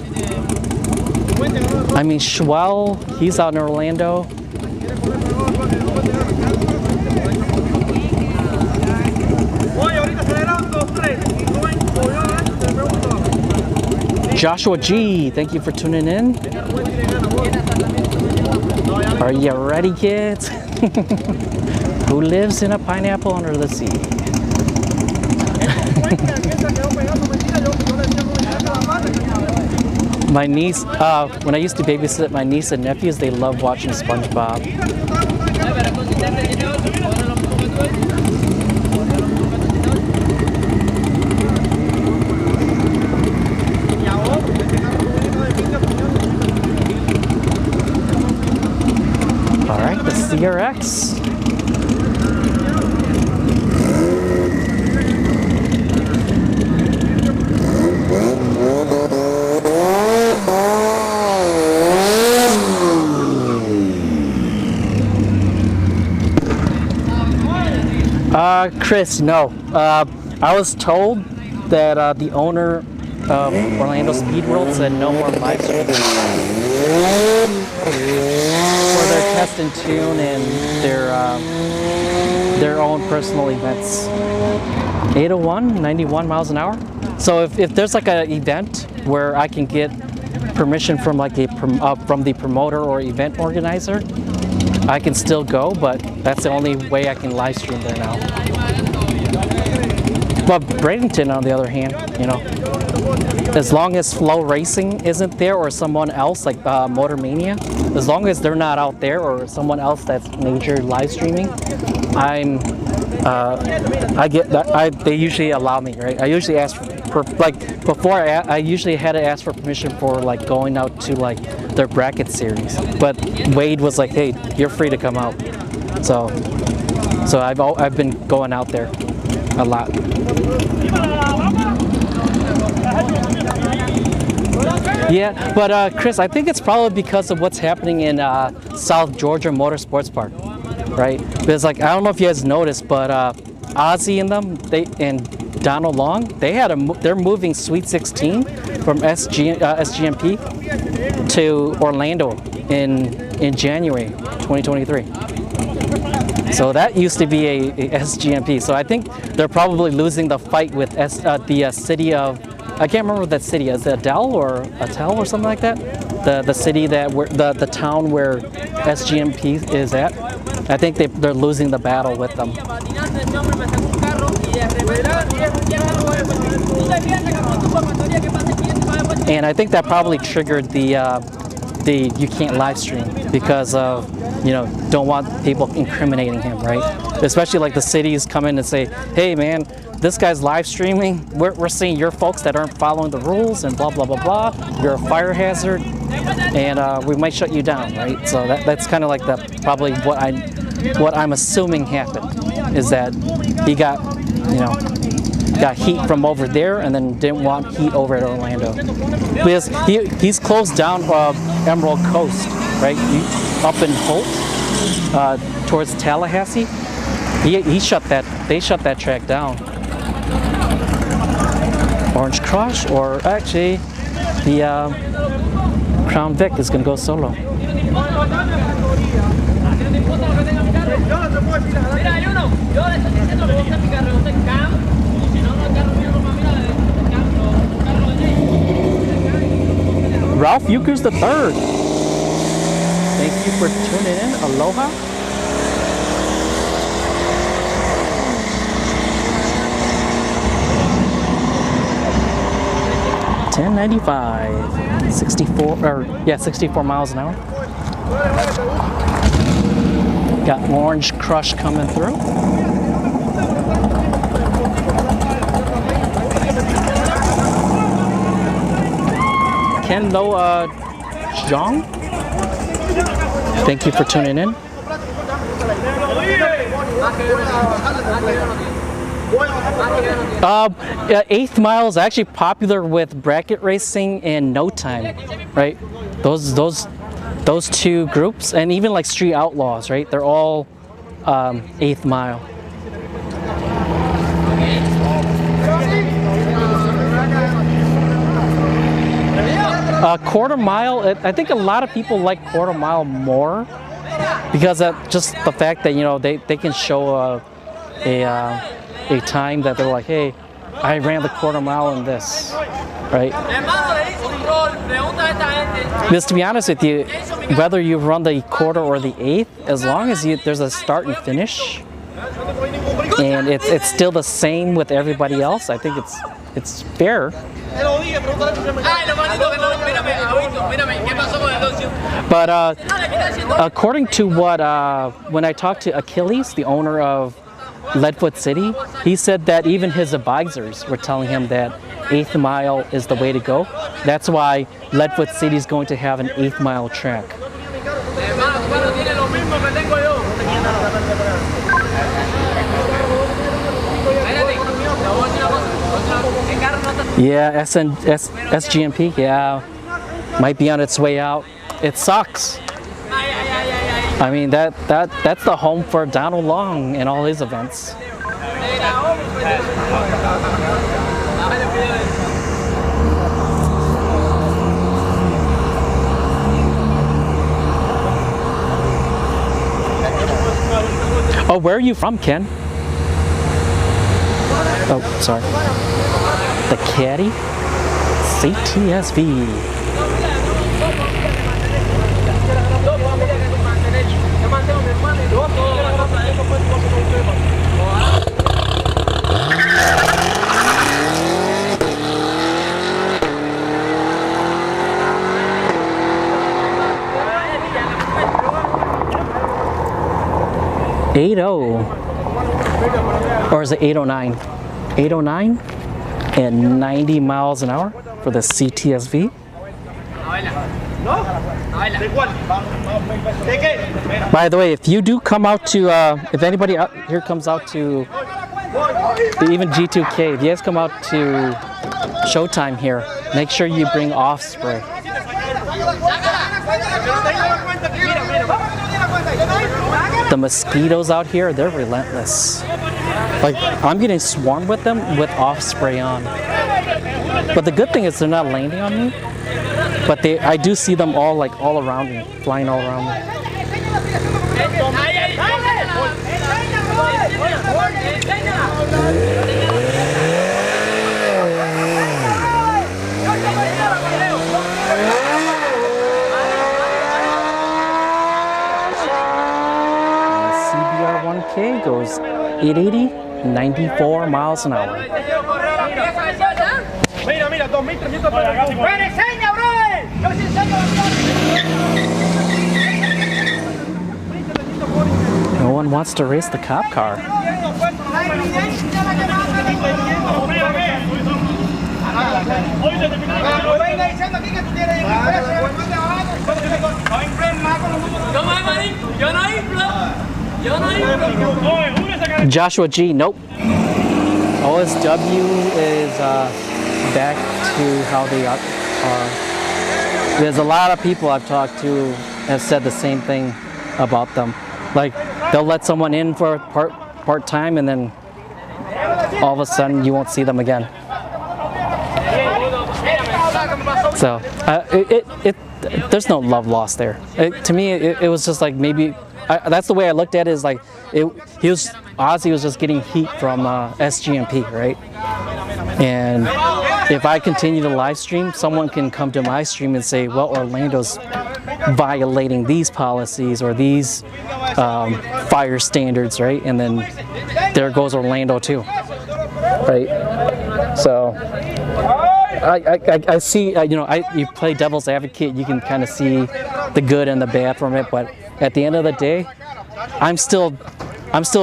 I mean, Schwell, he's out in Orlando. Joshua G, thank you for tuning in. Are you ready, kids? Who lives in a pineapple under the sea? My niece, when I used to babysit my niece and nephews, they love watching SpongeBob. All right, the CRX. Chris, no. I was told that the owner of Orlando Speed World said no more live streaming for their test and tune and their own personal events. 801, 91 miles an hour. So if there's like an event where I can get permission from like from the promoter or event organizer, I can still go, but that's the only way I can live stream there now. But Bradenton, on the other hand, you know, as long as Flow Racing isn't there or someone else like Motor Mania, as long as they're not out there or someone else that's major live streaming, I get that. They usually allow me, right? I usually ask for like before. I usually had to ask for permission for like going out to like their bracket series. But Wade was like, "Hey, you're free to come out." So I've been going out there a lot. Yeah, but Chris, I think it's probably because of what's happening in South Georgia Motorsports Park, right? Because like I don't know if you guys noticed, but Ozzy and them, and Donald Long, they're moving Sweet 16 from SGMP to Orlando in January 2023. So that used to be a SGMP. So I think they're probably losing the fight with the city of, I can't remember what that city is. Is it Adele or Attell or something like that? The city that the town where SGMP is at. I think they're losing the battle with them. And I think that probably triggered the you can't live stream because of, don't want people incriminating him, right? Especially like the cities come in and say, hey man, this guy's live streaming. We're seeing your folks that aren't following the rules and blah, blah, blah, blah. You're a fire hazard and we might shut you down, right? So that's kind of like probably what I'm assuming happened is that he got heat from over there and then didn't want heat over at Orlando. Because he's closed down Emerald Coast, right? Up in Holt, towards Tallahassee. They shut that track down. Orange Crush, or actually the Crown Vic is gonna go solo. Ralph Euchre's the third. Thank you for tuning in. Aloha. $10.95. 64 miles an hour. Got Orange Crush coming through. Ken Lo Zhang, thank you for tuning in. 8th mile is actually popular with bracket racing and No Time, right? Those two groups, and even like Street Outlaws, right? They're all 8th mile. Quarter mile, I think a lot of people like quarter mile more because of just the fact that they can show a time that they're like, hey, I ran the quarter mile in this, right? Because to be honest with you, whether you run the quarter or the 8th, as long as there's a start and finish, and it's still the same with everybody else, I think it's fair. But according to when I talked to Achilles, the owner of Leadfoot City, he said that even his advisors were telling him that 8th mile is the way to go. That's why Leadfoot City is going to have an 8th mile track. Yeah, SGMP, yeah, might be on its way out. It sucks. I mean, that's the home for Donald Long and all his events. Oh, where are you from, Ken? Oh, sorry. The Caddy CTSV. Or is it 809? 809 and 90 miles an hour for the CTSV. By the way, if you do come out to, if anybody out here comes out to even G2K, if you guys come out to ShowTime here. Make sure you bring off spray. The mosquitoes out here, they're relentless. Like, I'm getting swarmed with them with off spray on. But the good thing is they're not landing on me. But I do see them all around me, flying all around me. CBR1K goes 880, 94 miles an hour. No one wants to race the cop car. Joshua G, nope. OSW is back to how they are. There's a lot of people I've talked to have said the same thing about them. Like, they'll let someone in for part-time and then all of a sudden you won't see them again. So there's no love lost there. To me, it was just like maybe that's the way I looked at it. Is like Ozzy was just getting heat from SGMP, right? And if I continue to live stream, someone can come to my stream and say, well, Orlando's violating these policies or these fire standards, right? And then there goes Orlando too, right? So I see, you play devil's advocate, you can kind of see the good and the bad from it, but at the end of the day, I'm still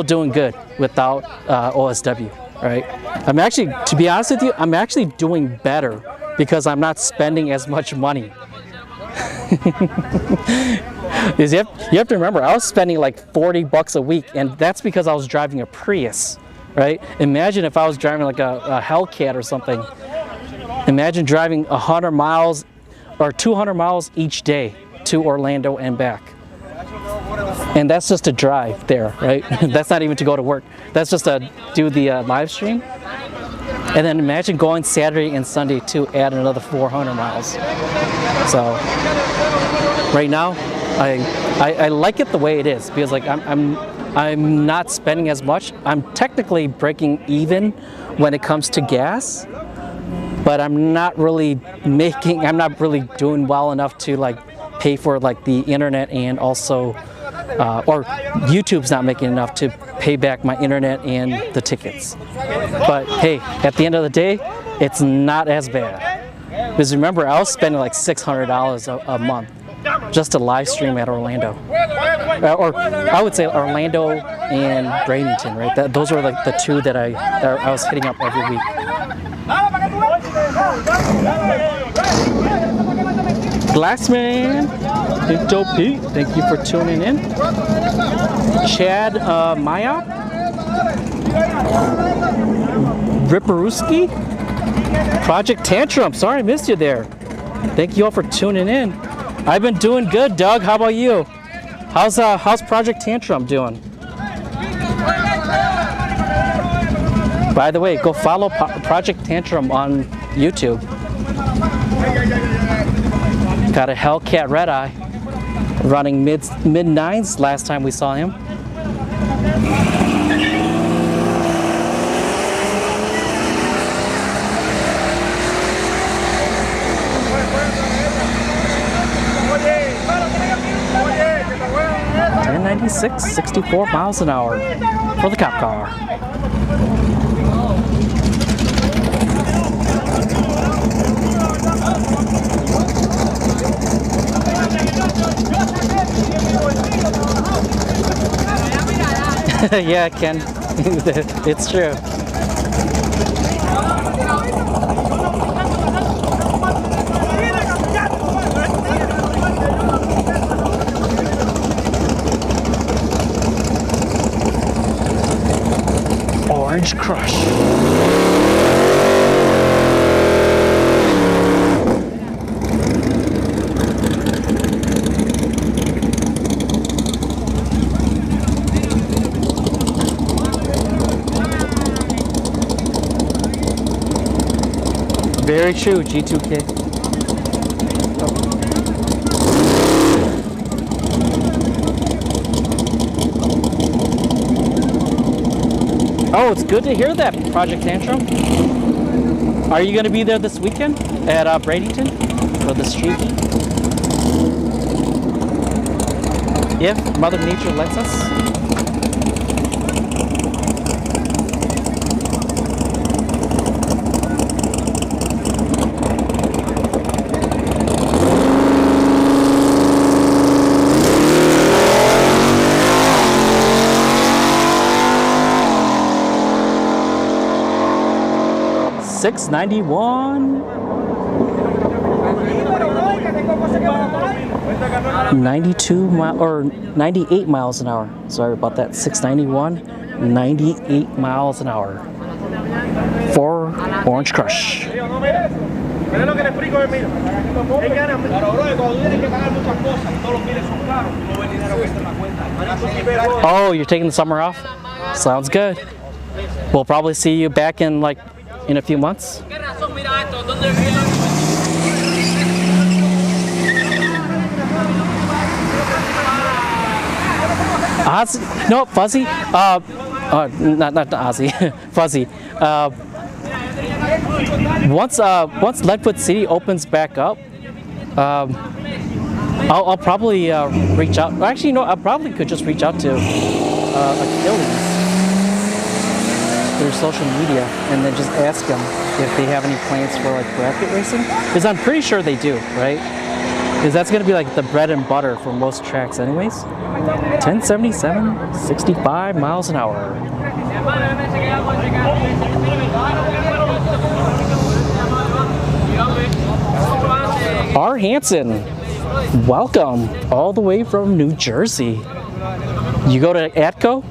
doing good without OSW, right? I'm actually, to be honest with you, I'm actually doing better because I'm not spending as much money. You have to remember, I was spending like $40 a week, and that's because I was driving a Prius, right? Imagine if I was driving like a Hellcat or something. Imagine driving 100 miles or 200 miles each day to Orlando and back. And that's just to drive there, right? That's not even to go to work. That's just to do the live stream. And then imagine going Saturday and Sunday to add another 400 miles. So right now, I like it the way it is because like I'm not spending as much. I'm technically breaking even when it comes to gas, but I'm not really doing well enough to like pay for like the internet and also or YouTube's not making enough to pay back my internet and the tickets. But hey, at the end of the day, it's not as bad. Because remember, I was spending like $600 a month just to live stream at Orlando. Or I would say Orlando and Bradenton, right? Those were like the two that I was hitting up every week. Glassman, Pinto Pete, thank you for tuning in. Chad Mayop, Ripperuski, Project Tantrum, sorry I missed you there. Thank you all for tuning in. I've been doing good, Doug. How about you? How's Project Tantrum doing? By the way, go follow Project Tantrum on YouTube. Got a Hellcat Red Eye running mid 9s last time we saw him. $10.96, 64 miles an hour for the cop car. Yeah, Ken, it's true. Orange Crush. Very true, G2K. Oh, it's good to hear that, Project Tantrum. Are you going to be there this weekend at Bradenton for the street heat? If Mother Nature lets us. $691. 92 mile or 98 miles an hour. Sorry about that. 691, 98 miles an hour. For Orange Crush. Oh, you're taking the summer off? Sounds good. We'll probably see you back in like in a few months. Ozzy? No, Fuzzy. Not Ozzy. Fuzzy. Once Leadfoot City opens back up, I'll probably reach out. Actually, no, I probably could just reach out to Achilles through social media and then just ask them if they have any plans for like bracket racing, because I'm pretty sure they do, right? Because that's going to be like the bread and butter for most tracks anyways. 1077, 65 miles an hour. R. Hansen, welcome all the way from New Jersey. You go to ATCO?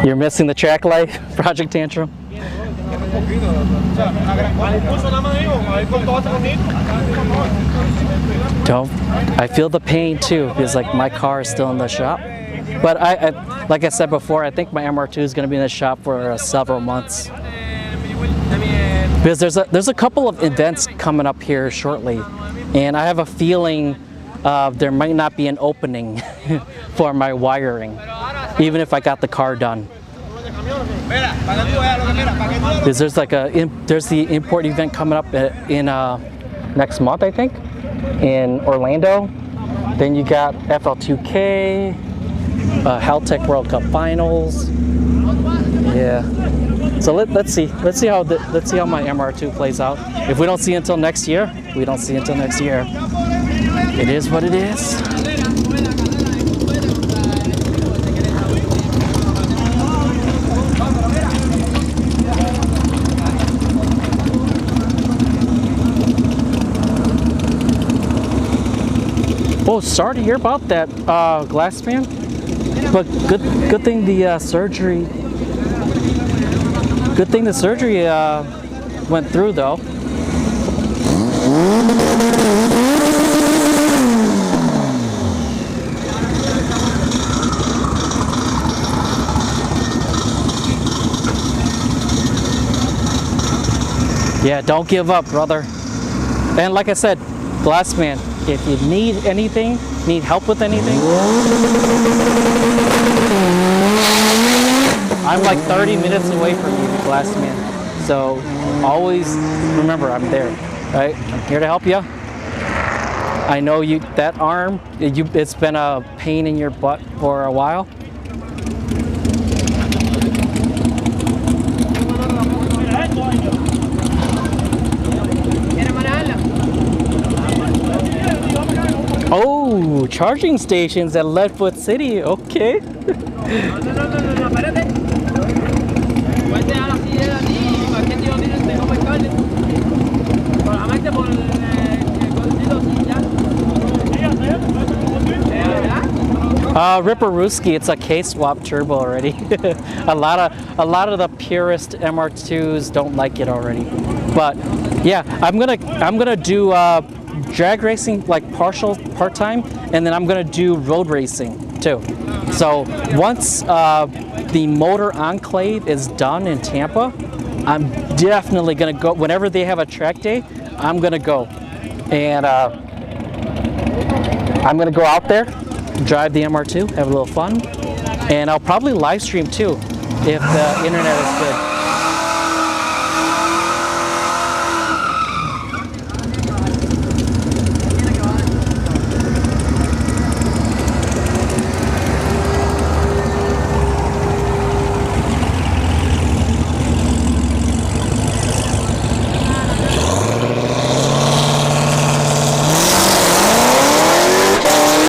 You're missing the track life, Project Tantrum? Don't. I feel the pain too, because like my car is still in the shop. But I like I said before, I think my MR2 is going to be in the shop for several months. Because there's a couple of events coming up here shortly, and I have a feeling there might not be an opening for my wiring, even if I got the car done. Because there's like there's the import event coming up in next month, I think, in Orlando. Then you got FL2K, Haltech World Cup Finals. Yeah. So let's see how my MR2 plays out. If we don't see until next year, we don't see until next year. It is what it is. Oh, sorry to hear about that, Glassman. But good thing the surgery. Good thing the surgery went through, though. Yeah, don't give up, brother. And like I said, Glassman, if you need anything, need help with anything, I'm like 30 minutes away from you, Glassman. So always remember, I'm there, right? I'm here to help you. I know you, that arm, it's been a pain in your butt for a while. Oh, charging stations at Leadfoot City, okay. Ripperooski, it's a K-swap turbo already. a lot of the purist MR2s don't like it already. But yeah, I'm gonna do drag racing like part-time, and then I'm gonna do road racing. too. So once the Motor Enclave is done in Tampa, I'm definitely gonna go. Whenever they have a track day, I'm gonna go, and I'm gonna go out there, drive the MR2, have a little fun, and I'll probably live stream too if the internet is good.